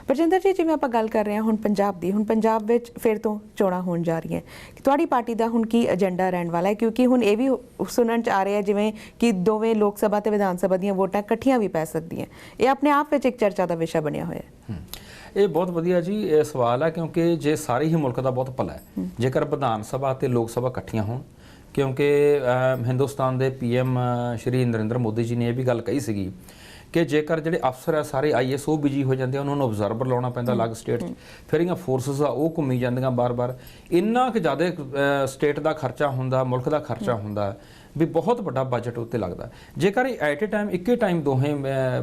A: ਬਰਜਿੰਦਰ ਜੀ, ਜਿਵੇਂ ਆਪਾਂ ਗੱਲ ਕਰ ਰਹੇ ਹਾਂ ਹੁਣ ਪੰਜਾਬ ਦੀ, ਹੁਣ ਪੰਜਾਬ ਵਿੱਚ ਫਿਰ ਤੋਂ ਚੋਣਾਂ ਹੋਣ ਜਾ ਰਹੀਆਂ, ਕਿ ਤੁਹਾਡੀ ਪਾਰਟੀ ਦਾ ਹੁਣ ਕੀ ਏਜੰਡਾ ਰਹਿਣ ਵਾਲਾ ਹੈ? ਕਿਉਂਕਿ ਹੁਣ ਇਹ ਵੀ ਸੁਣਨ 'ਚ ਆ ਰਿਹਾ ਜਿਵੇਂ ਕਿ ਦੋਵੇਂ ਲੋਕ ਸਭਾ ਤੇ ਵਿਧਾਨ ਸਭਾ ਦੀਆਂ ਵੋਟਾਂ ਇਕੱਠੀਆਂ ਵੀ ਪੈ ਸਕਦੀਆਂ। ਇਹ ਆਪਣੇ ਆਪ ਵਿੱਚ ਇੱਕ ਚਰਚਾ ਦਾ ਵਿਸ਼ਾ ਬਣਿਆ ਹੋਇਆ ਹੈ।
B: ਇਹ ਬਹੁਤ ਵਧੀਆ ਜੀ ਇਹ ਸਵਾਲ ਹੈ, ਕਿਉਂਕਿ ਜੇ ਸਾਰੇ ਹੀ ਮੁਲਕ ਦਾ ਬਹੁਤ ਭਲਾ ਹੈ ਜੇਕਰ ਵਿਧਾਨ ਸਭਾ ਤੇ ਲੋਕ ਸਭਾ ਇਕੱਠੀਆਂ ਹੋਣ। ਕਿਉਂਕਿ ਹਿੰਦੁਸਤਾਨ ਦੇ PM ਸ਼੍ਰੀ ਨਰਿੰਦਰ ਮੋਦੀ ਜੀ ਨੇ ਇਹ ਵੀ ਗੱਲ ਕਹੀ ਸੀਗੀ ਕਿ ਜੇਕਰ ਜਿਹੜੇ ਅਫਸਰ ਆ ਸਾਰੇ IAS ਉਹ ਬਿਜੀ ਹੋ ਜਾਂਦੇ ਆ, ਉਹਨਾਂ ਨੂੰ ਆਬਜ਼ਰਵਰ ਲਾਉਣਾ ਪੈਂਦਾ ਅਲੱਗ ਸਟੇਟ 'ਚ, ਫਿਰ ਇਹਦੀਆਂ ਫੋਰਸਿਸ ਆ ਉਹ ਘੁੰਮੀ ਜਾਂਦੀਆਂ ਬਾਰ-ਬਾਰ। ਇੰਨਾ ਕੁ ਜ਼ਿਆਦਾ ਸਟੇਟ ਦਾ ਖਰਚਾ ਹੁੰਦਾ, ਮੁਲਕ ਦਾ ਖਰਚਾ ਹੁੰਦਾ ਵੀ ਬਹੁਤ ਵੱਡਾ ਬਜਟ ਉੱਤੇ ਲੱਗਦਾ। ਜੇਕਰ ਇਹ ਐਟ ਏ ਟਾਈਮ ਇੱਕੇ ਟਾਈਮ ਦੋਹੇ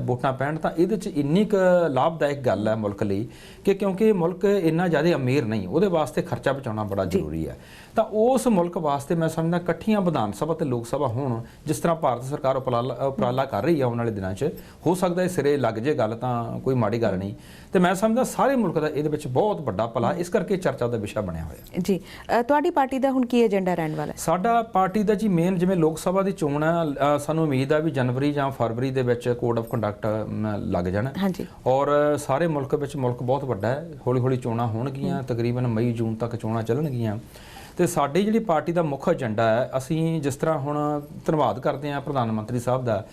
B: ਵੋਟਾਂ ਪੈਣ ਤਾਂ ਇਹਦੇ 'ਚ ਇੰਨੀ ਕੁ ਲਾਭਦਾਇਕ ਗੱਲ ਹੈ ਮੁਲਕ ਲਈ ਕਿ ਕਿਉਂਕਿ ਮੁਲਕ ਇੰਨਾ ਜ਼ਿਆਦਾ ਅਮੀਰ ਨਹੀਂ, ਉਹਦੇ ਵਾਸਤੇ ਖਰਚਾ ਬਚਾਉਣਾ ਬੜਾ ਜ਼ਰੂਰੀ ਹੈ। ਤਾਂ ਉਸ ਮੁਲਕ ਵਾਸਤੇ ਮੈਂ ਸਮਝਦਾ ਇਕੱਠੀਆਂ ਵਿਧਾਨ ਸਭਾ ਤੇ ਲੋਕ ਸਭਾ ਹੋਣ, ਜਿਸ ਤਰ੍ਹਾਂ ਭਾਰਤ ਸਰਕਾਰ ਉਪਰਾਲਾ ਕਰ ਰਹੀ ਹੈ ਆਉਣ ਵਾਲੇ ਦਿਨਾਂ 'ਚ, ਹੋ ਸਕਦਾ ਇਹ ਸਿਰੇ ਲੱਗ ਜੇ ਗੱਲ ਤਾਂ ਕੋਈ ਮਾੜੀ ਗੱਲ ਨਹੀਂ। ਤੇ ਮੈਂ ਸਮਝਦਾ ਸਾਰੇ ਮੁਲਕ ਦਾ ਇਹਦੇ ਵਿੱਚ ਬਹੁਤ ਵੱਡਾ ਭਲਾ, ਇਸ ਕਰਕੇ ਚਰਚਾ ਦਾ ਵਿਸ਼ਾ ਬਣਿਆ ਹੋਇਆ
A: ਜੀ। ਤੁਹਾਡੀ ਪਾਰਟੀ ਦਾ ਹੁਣ ਕੀ ਏਜੰਡਾ ਰਹਿਣ ਵਾਲਾ ਹੈ?
B: ਸਾਡਾ ਪਾਰਟੀ ਦਾ ਜੀ ਮੇਨ, ਜਿਵੇਂ ਲੋਕ ਸਭਾ ਦੀ ਚੋਣ ਹੈ, ਸਾਨੂੰ ਉਮੀਦ ਹੈ ਵੀ ਜਨਵਰੀ ਜਾਂ ਫਰਵਰੀ ਦੇ ਵਿੱਚ ਕੋਡ ਆਫ ਕੰਡਕਟ ਲੱਗ ਜਾਣਾ। ਔਰ ਸਾਰੇ ਮੁਲਕ ਵਿੱਚ, ਮੁਲਕ ਬਹੁਤ ਵੱਡਾ ਹੈ, ਹੌਲੀ ਹੌਲੀ ਚੋਣਾਂ ਹੋਣਗੀਆਂ, ਤਕਰੀਬਨ ਮਈ ਜੂਨ ਤੱਕ ਚੋਣਾਂ ਚੱਲਣਗੀਆਂ। ਤੇ ਸਾਡੀ ਜਿਹੜੀ ਪਾਰਟੀ ਦਾ ਮੁੱਖ ਏਜੰਡਾ ਹੈ, ਅਸੀਂ ਜਿਸ ਤਰ੍ਹਾਂ ਹੁਣ ਧੰਨਵਾਦ ਕਰਦੇ ਹਾਂ ਪ੍ਰਧਾਨ ਮੰਤਰੀ ਸਾਹਿਬ ਦਾ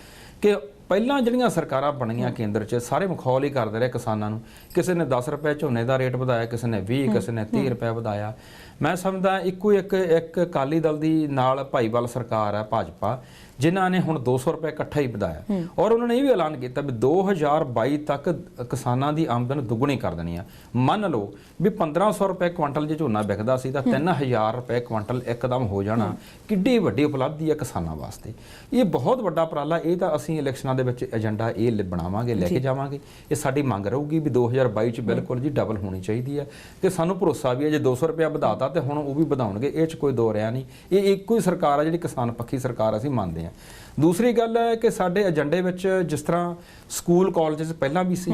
B: ਕਿ ਪਹਿਲਾਂ ਜਿਹੜੀਆਂ ਸਰਕਾਰਾਂ ਬਣੀਆਂ ਕੇਂਦਰ 'ਚ ਸਾਰੇ ਮਖੌਲ ਹੀ ਕਰਦੇ ਰਹੇ ਕਿਸਾਨਾਂ ਨੂੰ। ਕਿਸੇ ਨੇ 10 ਰੁਪਏ ਝੋਨੇ ਦਾ ਰੇਟ ਵਧਾਇਆ, ਕਿਸੇ ਨੇ 20, ਕਿਸੇ ਨੇ 30 ਰੁਪਏ ਵਧਾਇਆ। ਮੈਂ ਸਮਝਦਾ ਇੱਕੋ ਇੱਕ ਅਕਾਲੀ ਦਲ ਦੀ ਨਾਲ ਭਾਈਵਾਲ ਸਰਕਾਰ ਹੈ ਭਾਜਪਾ, ਜਿਨ੍ਹਾਂ ਨੇ ਹੁਣ 200 ਰੁਪਏ ਇਕੱਠਾ ਹੀ ਵਧਾਇਆ। ਔਰ ਉਹਨਾਂ ਨੇ ਇਹ ਵੀ ਐਲਾਨ ਕੀਤਾ ਵੀ 2022 ਤੱਕ ਕਿਸਾਨਾਂ ਦੀ ਆਮਦਨ ਦੁੱਗਣੀ ਕਰ ਦੇਣੀ ਆ। ਮੰਨ ਲਓ ਵੀ 1500 ਰੁਪਏ ਕੁਆਂਟਲ ਜੇ ਝੋਨਾ ਵਿਕਦਾ ਸੀ ਤਾਂ 3000 ਰੁਪਏ ਕੁਆਂਟਲ ਇੱਕਦਮ ਹੋ ਜਾਣਾ। ਕਿੱਡੀ ਵੱਡੀ ਉਪਲਬਧੀ ਹੈ ਕਿਸਾਨਾਂ ਵਾਸਤੇ, ਇਹ ਬਹੁਤ ਵੱਡਾ ਉਪਰਾਲਾ। ਇਹ ਤਾਂ ਅਸੀਂ ਇਲੈਕਸ਼ਨਾਂ ਦੇ ਵਿੱਚ ਏਜੰਡਾ ਇਹ ਬਣਾਵਾਂਗੇ, ਲੈ ਕੇ ਜਾਵਾਂਗੇ। ਇਹ ਸਾਡੀ ਮੰਗ ਰਹੂਗੀ ਵੀ 2022 ਚ ਬਿਲਕੁਲ ਜੀ ਡਬਲ ਹੋਣੀ ਚਾਹੀਦੀ ਹੈ। ਤੇ ਸਾਨੂੰ ਭਰੋਸਾ ਵੀ ਹੈ ਜੇ 200 ਰੁਪਏ ਵਧਾਤਾ ਤੇ ਹੁਣ ਉਹ ਵੀ ਵਧਾਉਣਗੇ, ਇਹ 'ਚ ਕੋਈ ਦੋ ਰਿਆ ਨਹੀਂ। ਇਹ ਇੱਕੋ ਹੀ ਸਰਕਾਰ ਹੈ ਜਿਹੜੀ ਕਿਸਾਨ ਪੱਖੀ ਸਰਕਾਰ, ਅਸੀਂ ਮੰਨਦੇ ਹਾਂ। ਦੂਸਰੀ ਗੱਲ ਹੈ ਕਿ ਸਾਡੇ ਏਜੰਡੇ ਵਿੱਚ ਜਿਸ ਤਰ੍ਹਾਂ ਸਕੂਲ ਕਾਲਜ ਪਹਿਲਾਂ ਵੀ ਸੀ,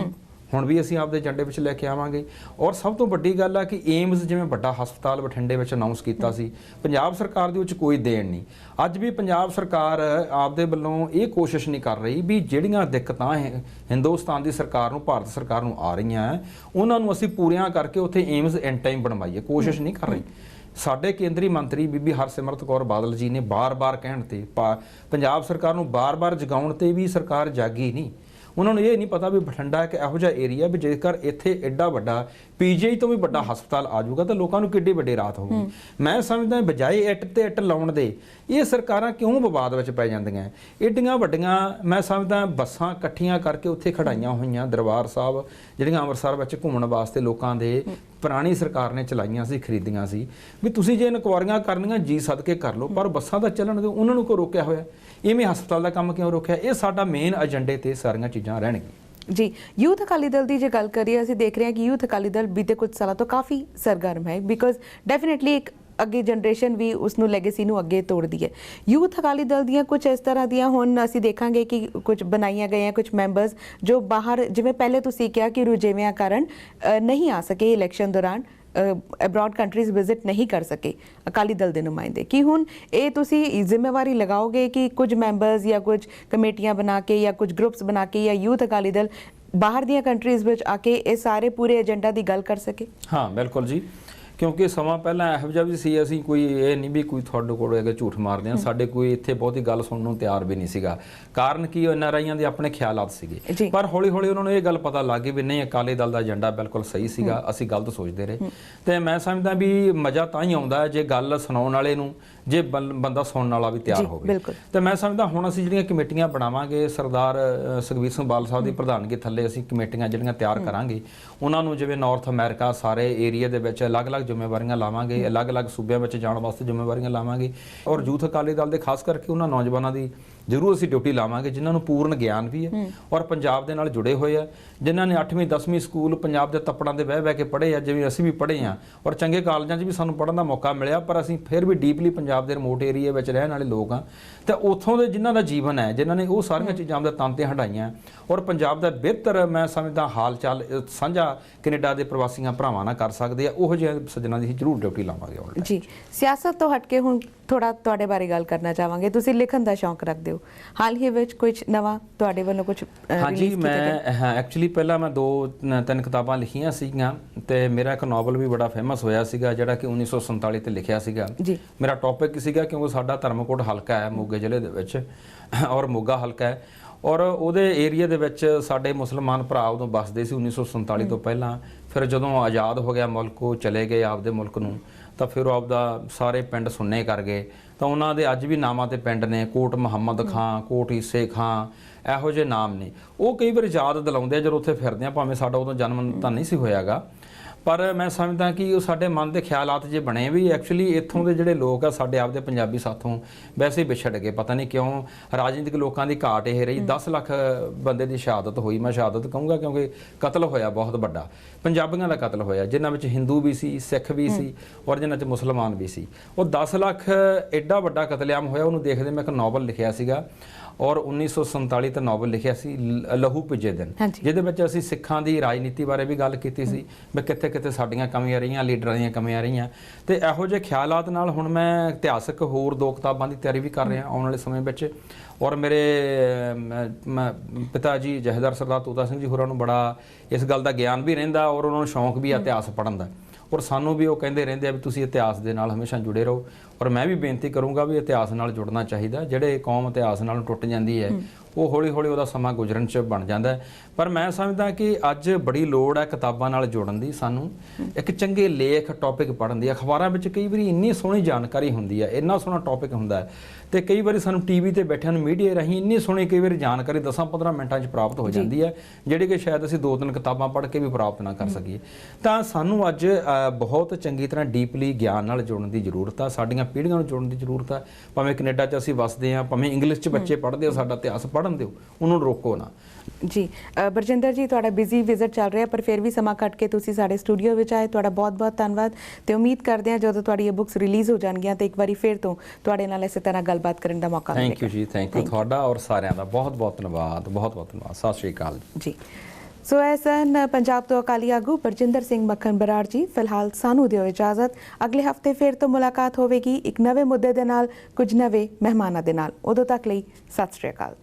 B: ਹੁਣ ਵੀ ਅਸੀਂ ਆਪਦੇ ਏਜੰਡੇ ਵਿੱਚ ਲੈ ਕੇ ਆਵਾਂਗੇ। ਔਰ ਸਭ ਤੋਂ ਵੱਡੀ ਗੱਲ ਹੈ ਕਿ ਏਮਜ਼ ਜਿਵੇਂ ਵੱਡਾ ਹਸਪਤਾਲ ਬਠਿੰਡੇ ਵਿੱਚ ਅਨਾਉਂਸ ਕੀਤਾ ਸੀ, ਪੰਜਾਬ ਸਰਕਾਰ ਦੇ ਵਿੱਚ ਕੋਈ ਦੇਣ ਨਹੀਂ। ਅੱਜ ਵੀ ਪੰਜਾਬ ਸਰਕਾਰ ਆਪਦੇ ਵੱਲੋਂ ਇਹ ਕੋਸ਼ਿਸ਼ ਨਹੀਂ ਕਰ ਰਹੀ ਵੀ ਜਿਹੜੀਆਂ ਦਿੱਕਤਾਂ ਹਿੰਦੁਸਤਾਨ ਦੀ ਸਰਕਾਰ ਨੂੰ, ਭਾਰਤ ਸਰਕਾਰ ਨੂੰ ਆ ਰਹੀਆਂ ਉਹਨਾਂ ਨੂੰ ਅਸੀਂ ਪੂਰੀਆਂ ਕਰਕੇ ਉੱਥੇ ਏਮਜ਼ ਇਨ ਟਾਈਮ ਬਣਵਾਈਏ, ਕੋਸ਼ਿਸ਼ ਨਹੀਂ ਕਰ ਰਹੀ। ਸਾਡੇ ਕੇਂਦਰੀ ਮੰਤਰੀ ਬੀਬੀ ਹਰਸਿਮਰਤ ਕੌਰ ਬਾਦਲ ਜੀ ਨੇ ਬਾਰ-ਬਾਰ ਕਹਿਣ ਤੇ, ਪੰਜਾਬ ਸਰਕਾਰ ਨੂੰ ਬਾਰ-ਬਾਰ ਜਗਾਉਣ ਤੇ ਵੀ ਸਰਕਾਰ ਜਾਗੀ ਨਹੀਂ। ਉਹਨਾਂ ਨੂੰ ਇਹ ਨਹੀਂ ਪਤਾ ਵੀ ਬਠਿੰਡਾ ਇੱਕ ਇਹੋ ਜਿਹਾ ਏਰੀਆ ਵੀ ਜੇਕਰ ਇੱਥੇ ਐਡਾ ਵੱਡਾ ਪੀਜੀਆਈ ਤੋਂ ਵੀ ਵੱਡਾ ਹਸਪਤਾਲ ਆ ਜਾਊਗਾ ਤਾਂ ਲੋਕਾਂ ਨੂੰ ਕਿੱਡੀ ਵੱਡੀ ਰਾਹਤ ਹੋਊਗੀ। ਮੈਂ ਸਮਝਦਾ ਬਜਾਏ ਇੱਟ ਤੇ ਇੱਟ ਲਾਉਣ ਦੇ ਇਹ ਸਰਕਾਰਾਂ ਕਿਉਂ ਵਿਵਾਦ ਵਿੱਚ ਪੈ ਜਾਂਦੀਆਂ। ਏਡੀਆਂ ਵੱਡੀਆਂ ਮੈਂ ਸਮਝਦਾ ਬੱਸਾਂ ਇਕੱਠੀਆਂ ਕਰਕੇ ਉੱਥੇ ਖੜਾਈਆਂ ਹੋਈਆਂ ਦਰਬਾਰ ਸਾਹਿਬ ਜਿਹੜੀਆਂ ਅੰਮ੍ਰਿਤਸਰ ਵਿੱਚ ਘੁੰਮਣ ਵਾਸਤੇ ਲੋਕਾਂ ਦੇ ਪੁਰਾਣੀ ਸਰਕਾਰ ਨੇ ਚਲਾਈਆਂ ਸੀ, ਖਰੀਦੀਆਂ ਸੀ, ਵੀ ਤੁਸੀਂ ਜੇ ਇਨਕੁਆਰੀਆਂ ਕਰਨੀਆਂ ਜੀ ਸਦਕੇ ਕਰ ਲਓ, ਪਰ ਬੱਸਾਂ ਦਾ ਚੱਲਣ ਦਿਓ, ਉਹਨਾਂ ਨੂੰ ਕਿਉਂ ਰੋਕਿਆ ਹੋਇਆ? ਇਵੇਂ ਹਸਪਤਾਲ ਦਾ ਕੰਮ ਕਿਉਂ ਰੋਕਿਆ? ਇਹ ਸਾਡਾ ਮੇਨ ਏਜੰਡੇ ਤੇ ਸਾਰੀਆਂ ਚੀਜ਼ਾਂ ਰਹਿਣਗੀਆਂ।
A: ਜੀ, ਯੂਥ ਅਕਾਲੀ ਦਲ ਦੀ ਜੇ ਗੱਲ ਕਰੀਏ, ਅਸੀਂ ਦੇਖ ਰਹੇ ਹਾਂ ਕਿ ਯੂਥ ਅਕਾਲੀ ਦਲ ਬੀਤੇ ਕੁਝ ਸਾਲਾਂ ਤੋਂ ਕਾਫੀ ਸਰਗਰਮ ਹੈ, ਬਿਕੋਜ਼ ਡੈਫੀਨੇਟਲੀ ਇੱਕ ਅੱਗੇ ਜਨਰੇਸ਼ਨ ਵੀ ਉਸ ਨੂੰ ਲੈਗੇਸੀ ਨੂੰ ਅੱਗੇ ਤੋੜਦੀ ਹੈ। ਯੂਥ ਅਕਾਲੀ ਦਲ ਦੀਆਂ ਕੁਝ ਇਸ ਤਰ੍ਹਾਂ ਦੀਆਂ ਹੁਣ ਅਸੀਂ ਦੇਖਾਂਗੇ ਕਿ ਕੁਝ ਬਣਾਈਆਂ ਗਈਆਂ ਕੁਝ ਮੈਂਬਰਸ ਜੋ ਬਾਹਰ, ਜਿਵੇਂ ਪਹਿਲੇ ਤੁਸੀਂ ਕਿਹਾ ਕਿ ਰੁਝੇਵਿਆਂ ਕਾਰਨ ਨਹੀਂ ਆ ਸਕੇ ਇਲੈਕਸ਼ਨ ਦੌਰਾਨ, ਅਬਰੋਡ ਕੰਟਰੀਜ਼ ਵਿਜ਼ਿਟ ਨਹੀਂ ਕਰ ਸਕੇ ਅਕਾਲੀ ਦਲ ਦੇ ਨੁਮਾਇੰਦੇ, ਕਿ ਹੁਣ ਇਹ ਤੁਸੀਂ ਜ਼ਿੰਮੇਵਾਰੀ ਲਗਾਓਗੇ ਕਿ ਕੁਝ ਮੈਂਬਰਸ ਜਾਂ ਕੁਝ ਕਮੇਟੀਆਂ ਬਣਾ ਕੇ ਜਾਂ ਕੁਝ ਗਰੁੱਪਸ ਬਣਾ ਕੇ ਜਾਂ ਯੂਥ ਅਕਾਲੀ ਦਲ ਬਾਹਰ ਦੀਆਂ ਕੰਟਰੀਜ਼ ਵਿੱਚ ਆ ਕੇ ਇਹ ਸਾਰੇ ਪੂਰੇ ਏਜੰਡਾ ਦੀ ਗੱਲ ਕਰ ਸਕੇ?
B: ਹਾਂ ਬਿਲਕੁਲ ਜੀ, ਕਿਉਂਕਿ ਸਮਾਂ ਪਹਿਲਾਂ ਇਹੋ ਜਿਹਾ ਵੀ ਸੀ, ਅਸੀਂ ਕੋਈ ਇਹ ਨਹੀਂ ਵੀ ਕੋਈ ਤੁਹਾਡੇ ਕੋਲ ਹੈਗਾ ਝੂਠ ਮਾਰਦੇ ਆ, ਸਾਡੇ ਕੋਈ ਇੱਥੇ ਬਹੁਤੀ ਗੱਲ ਸੁਣਨ ਨੂੰ ਤਿਆਰ ਵੀ ਨਹੀਂ ਸੀਗਾ। ਕਾਰਨ ਕੀ, NRIਆਂ ਦੇ ਆਪਣੇ ਖਿਆਲਾਤ ਸੀਗੇ, ਪਰ ਹੌਲੀ ਹੌਲੀ ਉਹਨਾਂ ਨੂੰ ਇਹ ਗੱਲ ਪਤਾ ਲੱਗ ਗਈ ਵੀ ਨਹੀਂ, ਅਕਾਲੀ ਦਲ ਦਾ ਏਜੰਡਾ ਬਿਲਕੁਲ ਸਹੀ ਸੀਗਾ, ਅਸੀਂ ਗਲਤ ਸੋਚਦੇ ਰਹੇ। ਤੇ ਮੈਂ ਸਮਝਦਾ ਵੀ ਮਜ਼ਾ ਤਾਂ ਹੀ ਆਉਂਦਾ ਜੇ ਗੱਲ ਸੁਣਾਉਣ ਵਾਲੇ ਨੂੰ, ਜੇ ਬੰਦਾ ਸੁਣਨ ਵਾਲਾ ਵੀ ਤਿਆਰ ਹੋਵੇ। ਤੇ ਮੈਂ ਸਮਝਦਾ ਹੁਣ ਅਸੀਂ ਜਿਹੜੀਆਂ ਕਮੇਟੀਆਂ ਬਣਾਵਾਂਗੇ, ਸਰਦਾਰ ਸੁਖਬੀਰ ਸਿੰਘ ਬਾਦਲ ਸਾਹਿਬ ਦੀ ਪ੍ਰਧਾਨਗੀ ਥੱਲੇ ਅਸੀਂ ਕਮੇਟੀਆਂ ਜਿਹੜੀਆਂ ਤਿਆਰ ਕਰਾਂਗੇ, ਉਹਨਾਂ ਨੂੰ ਜਿਵੇਂ ਨਾਰਥ ਅਮਰੀਕਾ ਸਾਰੇ ਏਰੀਆ ਦੇ ਵਿੱਚ ਅਲੱਗ-ਅਲੱਗ ਜ਼ਿੰਮੇਵਾਰੀਆਂ ਲਾਵਾਂਗੇ, ਅਲੱਗ-ਅਲੱਗ ਸੂਬਿਆਂ ਵਿੱਚ ਜਾਣ ਵਾਸਤੇ ਜ਼ਿੰਮੇਵਾਰੀਆਂ ਲਾਵਾਂਗੇ, ਔਰ ਯੂਥ ਅਕਾਲੀ ਦਲ ਦੇ ਖਾਸ ਕਰਕੇ ਉਹਨਾਂ ਨੌਜਵਾਨਾਂ ਦੀ ਜ਼ਰੂਰ ਅਸੀਂ ਡਿਊਟੀ ਲਾਵਾਂਗੇ ਜਿਨ੍ਹਾਂ ਨੂੰ ਪੂਰਨ ਗਿਆਨ ਵੀ ਹੈ ਔਰ ਪੰਜਾਬ ਦੇ ਨਾਲ ਜੁੜੇ ਹੋਏ ਆ, ਜਿਨ੍ਹਾਂ ਨੇ 8ਵੀਂ 10ਵੀਂ ਸਕੂਲ ਪੰਜਾਬ ਦੇ ਤੱਪੜਾਂ ਦੇ ਬਹਿ ਕੇ ਪੜ੍ਹੇ ਆ, ਜਿਵੇਂ ਅਸੀਂ ਵੀ ਪੜ੍ਹੇ ਆ, ਔਰ ਚੰਗੇ ਕਾਲਜਾਂ 'ਚ ਵੀ ਸਾਨੂੰ ਪੜ੍ਹਨ ਦਾ ਮੌਕਾ ਮਿਲਿਆ, ਪਰ ਅਸੀਂ ਫਿਰ ਵੀ ਡੀਪਲੀ ਪੰਜਾਬ ਦੇ ਰਿਮੋਟ ਏਰੀਆ ਵਿੱਚ ਰਹਿਣ ਵਾਲੇ ਲੋਕ ਆ, ਤੇ ਉੱਥੋਂ ਦੇ ਜਿਨ੍ਹਾਂ ਦਾ ਜੀਵਨ ਹੈ, ਜਿਨ੍ਹਾਂ ਨੇ ਉਹ ਸਾਰੀਆਂ ਚੀਜ਼ਾਂ ਦੇ ਤਨ ਤੇ ਹੰਢਾਈਆਂ, ਔਰ ਪੰਜਾਬ ਦਾ ਬਿਹਤਰ ਮੈਂ ਸਮਝਦਾ ਹਾਲ ਚਾਲ ਸਾਂਝਾ ਕੈਨੇਡਾ ਦੇ ਪ੍ਰਵਾਸੀਆਂ ਭਰਾਵਾਂ ਨਾਲ ਕਰ ਸਕਦੇ ਆ, ਉਹੋ ਜਿਹੇ ਸੱਜਣਾਂ ਦੀ ਜ਼ਰੂਰ ਡਿਊਟੀ ਲਾਵਾਂਗੇ।
A: ਜੀ, ਸਿਆਸਤ ਤੋਂ ਹਟ ਕੇ ਹੁਣ ਥੋੜਾ ਤੁਹਾਡੇ ਬਾਰੇ ਗੱਲ ਕਰਨਾ ਚਾਹਾਂਗੇ। ਤੁਸੀਂ ਲਿਖਣ ਦਾ ਸ਼ੌਂਕ ਰੱਖਦੇ ਹੋ, ਹਾਲ ਹੀ ਵਿੱਚ ਕੁਝ ਨਵਾਂ ਤੁਹਾਡੇ ਵੱਲੋਂ ਕੁਝ?
B: ਹਾਂਜੀ, ਮੈਂ ਐਕਚੁਅਲੀ ਪਹਿਲਾਂ ਮੈਂ 2-3 ਕਿਤਾਬਾਂ ਲਿਖੀਆਂ ਸੀਗੀਆਂ, ਤੇ ਮੇਰਾ ਇੱਕ ਨਾਵਲ ਵੀ ਬੜਾ ਫੇਮਸ ਹੋਇਆ ਸੀਗਾ ਜਿਹੜਾ ਕਿ 1947 ਤੇ ਲਿਖਿਆ ਸੀਗਾ। ਮੇਰਾ ਟੌਪਿਕ ਸੀਗਾ, ਕਿਉਂਕਿ ਸਾਡਾ ਧਰਮਕੋਟ ਹਲਕਾ ਹੈ ਮੋਗੇ ਜ਼ਿਲ੍ਹੇ ਦੇ ਵਿੱਚ, ਔਰ ਮੋਗਾ ਹਲਕਾ ਹੈ, ਔਰ ਉਹਦੇ ਏਰੀਆ ਦੇ ਵਿੱਚ ਸਾਡੇ ਮੁਸਲਮਾਨ ਭਰਾ ਉਦੋਂ ਵੱਸਦੇ ਸੀ 1947 ਤੋਂ ਪਹਿਲਾਂ। ਫਿਰ ਜਦੋਂ ਆਜ਼ਾਦ ਹੋ ਗਿਆ ਮੁਲਕ, ਉਹ ਚਲੇ ਗਏ ਆਪਦੇ ਮੁਲਕ ਨੂੰ, ਤਾਂ ਫਿਰ ਉਹ ਆਪਦਾ ਸਾਰੇ ਪਿੰਡ ਸੁੰਨੇ ਕਰ ਗਏ, ਤਾਂ ਉਹਨਾਂ ਦੇ ਅੱਜ ਵੀ ਨਾਮਾਂ ਤੇ ਪਿੰਡ ਨੇ, ਕੋਟ ਮੁਹੰਮਦ ਖਾਂ, ਕੋਟ ਈਸੇ ਖਾਂ, ਇਹੋ ਜਿਹੇ ਨਾਮ ਨੇ। ਉਹ ਕਈ ਵਾਰ ਯਾਦ ਦਿਲਾਉਂਦੇ ਆ ਜਦੋਂ ਉੱਥੇ ਫਿਰਦੇ ਆ, ਭਾਵੇਂ ਸਾਡਾ ਉਦੋਂ ਜਨਮ ਤਾਂ ਨਹੀਂ ਸੀ ਹੋਇਆਗਾ, ਪਰ ਮੈਂ ਸਮਝਦਾ ਕਿ ਉਹ ਸਾਡੇ ਮਨ ਦੇ ਖਿਆਲਾਤ ਜੇ ਬਣੇ ਵੀ। ਐਕਚੁਅਲੀ ਇੱਥੋਂ ਦੇ ਜਿਹੜੇ ਲੋਕ ਆ ਸਾਡੇ ਆਪਦੇ ਪੰਜਾਬੀ ਸਾਥੋਂ ਵੈਸੇ ਹੀ ਵਿਛੜ ਗਏ, ਪਤਾ ਨਹੀਂ ਕਿਉਂ ਰਾਜਨੀਤਿਕ ਲੋਕਾਂ ਦੀ ਘਾਟ ਇਹ ਰਹੀ। 10 ਲੱਖ ਬੰਦੇ ਦੀ ਸ਼ਹਾਦਤ ਹੋਈ, ਮੈਂ ਸ਼ਹਾਦਤ ਕਹੂੰਗਾ ਕਿਉਂਕਿ ਕਤਲ ਹੋਇਆ ਬਹੁਤ ਵੱਡਾ, ਪੰਜਾਬੀਆਂ ਦਾ ਕਤਲ ਹੋਇਆ, ਜਿਨ੍ਹਾਂ ਵਿੱਚ ਹਿੰਦੂ ਵੀ ਸੀ, ਸਿੱਖ ਵੀ ਸੀ, ਔਰ ਜਿਨ੍ਹਾਂ 'ਚ ਮੁਸਲਮਾਨ ਵੀ ਸੀ। ਉਹ 10 ਲੱਖ ਐਡਾ ਵੱਡਾ ਕਤਲੇਆਮ ਹੋਇਆ, ਉਹਨੂੰ ਦੇਖਦੇ ਮੈਂ ਇੱਕ ਨਾਵਲ ਲਿਖਿਆ ਸੀਗਾ, ਔਰ 1947 ਤੇ ਨਾਵਲ ਲਿਖਿਆ ਸੀ ਲਹੂ ਭਿੱਜੇ ਦਿਨ, ਜਿਹਦੇ ਵਿੱਚ ਅਸੀਂ ਸਿੱਖਾਂ ਦੀ ਰਾਜਨੀਤੀ ਬਾਰੇ ਵੀ ਗੱਲ ਕੀਤੀ ਸੀ ਵੀ ਕਿੱਥੇ ਕਿੱਥੇ ਸਾਡੀਆਂ ਕਮੀਆਂ ਰਹੀਆਂ, ਲੀਡਰਾਂ ਦੀਆਂ ਕਮੀਆਂ ਰਹੀਆਂ। ਤੇ ਇਹੋ ਜਿਹੇ ਖਿਆਲਾਤ ਨਾਲ ਹੁਣ ਮੈਂ ਇਤਿਹਾਸਕ ਹੋਰ 2 ਕਿਤਾਬਾਂ ਦੀ ਤਿਆਰੀ ਵੀ ਕਰ ਰਿਹਾ ਆਉਣ ਵਾਲੇ ਸਮੇਂ ਵਿੱਚ, ਔਰ ਮੇਰੇ ਪਿਤਾ ਜੀ ਜਥੇਦਾਰ ਸਰਦਾਰ ਤੋਤਾ ਸਿੰਘ ਜੀ ਹੋਰਾਂ ਨੂੰ ਬੜਾ ਇਸ ਗੱਲ ਦਾ ਗਿਆਨ ਵੀ ਰਹਿੰਦਾ, ਔਰ ਉਹਨਾਂ ਨੂੰ ਸ਼ੌਂਕ ਵੀ ਇਤਿਹਾਸ ਪੜ੍ਹਨ ਦਾ, ਔਰ ਸਾਨੂੰ ਵੀ ਉਹ ਕਹਿੰਦੇ ਰਹਿੰਦੇ ਆ ਵੀ ਤੁਸੀਂ ਇਤਿਹਾਸ ਦੇ ਨਾਲ ਹਮੇਸ਼ਾ ਜੁੜੇ ਰਹੋ। ਔਰ ਮੈਂ ਵੀ ਬੇਨਤੀ ਕਰੂੰਗਾ ਵੀ ਇਤਿਹਾਸ ਨਾਲ ਜੁੜਨਾ ਚਾਹੀਦਾ। ਜਿਹੜੇ ਕੌਮ ਇਤਿਹਾਸ ਨਾਲ ਟੁੱਟ ਜਾਂਦੀ ਹੈ, ਉਹ ਹੌਲੀ ਹੌਲੀ ਉਹਦਾ ਸਮਾਂ ਗੁਜ਼ਰਨ 'ਚ ਬਣ ਜਾਂਦਾ ਹੈ। ਪਰ ਮੈਂ ਸਮਝਦਾ ਕਿ ਅੱਜ ਬੜੀ ਲੋੜ ਹੈ ਕਿਤਾਬਾਂ ਨਾਲ ਜੁੜਨ ਦੀ, ਸਾਨੂੰ ਇੱਕ ਚੰਗੇ ਲੇਖ ਟੌਪਿਕ ਪੜ੍ਹਨ ਦੀ। ਅਖਬਾਰਾਂ ਵਿੱਚ ਕਈ ਵਾਰੀ ਇੰਨੀ ਸੋਹਣੀ ਜਾਣਕਾਰੀ ਹੁੰਦੀ ਹੈ, ਇੰਨਾ ਸੋਹਣਾ ਟੌਪਿਕ ਹੁੰਦਾ ਹੈ, ਤੇ ਕਈ ਵਾਰੀ ਸਾਨੂੰ ਟੀਵੀ ਤੇ ਬੈਠਿਆਂ ਨੂੰ ਮੀਡੀਆ ਰਾਹੀਂ ਇੰਨੀ ਸੋਹਣੀ ਕਈ ਵਾਰੀ ਜਾਣਕਾਰੀ 10-15 ਮਿੰਟਾਂ 'ਚ ਪ੍ਰਾਪਤ ਹੋ ਜਾਂਦੀ ਹੈ, ਜਿਹੜੀ ਕਿ ਸ਼ਾਇਦ ਅਸੀਂ 2-3 ਕਿਤਾਬਾਂ ਪੜ੍ਹ ਕੇ ਵੀ ਪ੍ਰਾਪਤ ਨਾ ਕਰ ਸਕੀਏ। ਤਾਂ ਸਾਨੂੰ ਅੱਜ ਬਹੁਤ ਚੰਗੀ ਤਰ੍ਹਾਂ ਡੀਪਲੀ ਗਿਆਨ ਨਾਲ ਜੁੜਨ ਦੀ ਜ਼ਰੂਰਤ ਆ, ਸਾਡੀਆਂ ਪੀੜ੍ਹੀਆਂ ਨੂੰ ਜੁੜਨ ਦੀ ਜ਼ਰੂਰਤ ਆ। ਭਾਵੇਂ ਕੈਨੇਡਾ 'ਚ ਅਸੀਂ ਵਸਦੇ ਹਾਂ, ਭਾਵੇਂ ਇੰਗਲਿਸ਼ 'ਚ ਬੱਚੇ ਪੜ੍ਹਦੇ ਆ, ਸਾਡਾ ਇਤਿਹਾਸ ਪੜ੍ਹਨ ਦਿਓ, ਉਹਨੂੰ ਰੋਕੋ ਨਾ।
A: ਜੀ, ਬਰਜਿੰਦਰ ਜੀ, ਤੁਹਾਡਾ ਬਿਜ਼ੀ ਵਿਜ਼ਿਟ ਚੱਲ ਰਿਹਾ, ਪਰ ਫਿਰ ਵੀ ਸਮਾਂ ਕੱਢ ਕੇ ਤੁਸੀਂ ਸਾਡੇ ਸਟੂਡੀਓ ਵਿੱਚ ਆਏ, ਤੁਹਾਡਾ ਬਹੁਤ-ਬਹੁਤ ਧੰਨਵਾਦ। ਤੇ ਉਮੀਦ ਕਰਦੇ ਹਾਂ ਜਦੋਂ ਤੁਹਾਡੀ ਇਹ ਬੁੱਕਸ ਰਿਲੀਜ਼ ਹੋ ਜਾਣਗੀਆਂ ਤੇ ਇੱਕ ਵਾਰੀ ਫਿਰ ਤੋਂ ਤੁਹਾਡੇ ਨਾਲ ਇਸੇ ਤਰ੍ਹਾਂ ਗੱਲਬਾਤ ਕਰਨ ਦਾ ਮੌਕਾ ਮਿਲੇਗਾ।
B: ਥੈਂਕ ਯੂ ਜੀ, ਥੈਂਕ ਯੂ ਤੁਹਾਡਾ ਔਰ ਸਾਰਿਆਂ ਦਾ ਬਹੁਤ-ਬਹੁਤ ਧੰਨਵਾਦ, ਬਹੁਤ-ਬਹੁਤ ਧੰਨਵਾਦ। ਸਤਿ ਸ਼੍ਰੀ ਅਕਾਲ
A: ਜੀ। ਸੋ ਇਹ ਸਨ ਪੰਜਾਬ ਤੋਂ ਅਕਾਲੀ ਆਗੂ ਬਰਜਿੰਦਰ ਸਿੰਘ ਮੱਖਣ ਬਰਾੜ ਜੀ। ਫਿਲਹਾਲ ਸਾਨੂੰ ਦਿਓ ਇਜਾਜ਼ਤ, ਅਗਲੇ ਹਫਤੇ ਫਿਰ ਤੋਂ ਮੁਲਾਕਾਤ ਹੋਵੇਗੀ ਇੱਕ ਨਵੇਂ ਮੁੱਦੇ ਦੇ ਨਾਲ, ਕੁਝ ਨਵੇਂ ਮਹਿਮਾਨਾਂ ਦੇ ਨਾਲ। ਉਦੋਂ ਤੱਕ ਲਈ ਸਤਿ ਸ਼੍ਰੀ ਅਕਾਲ।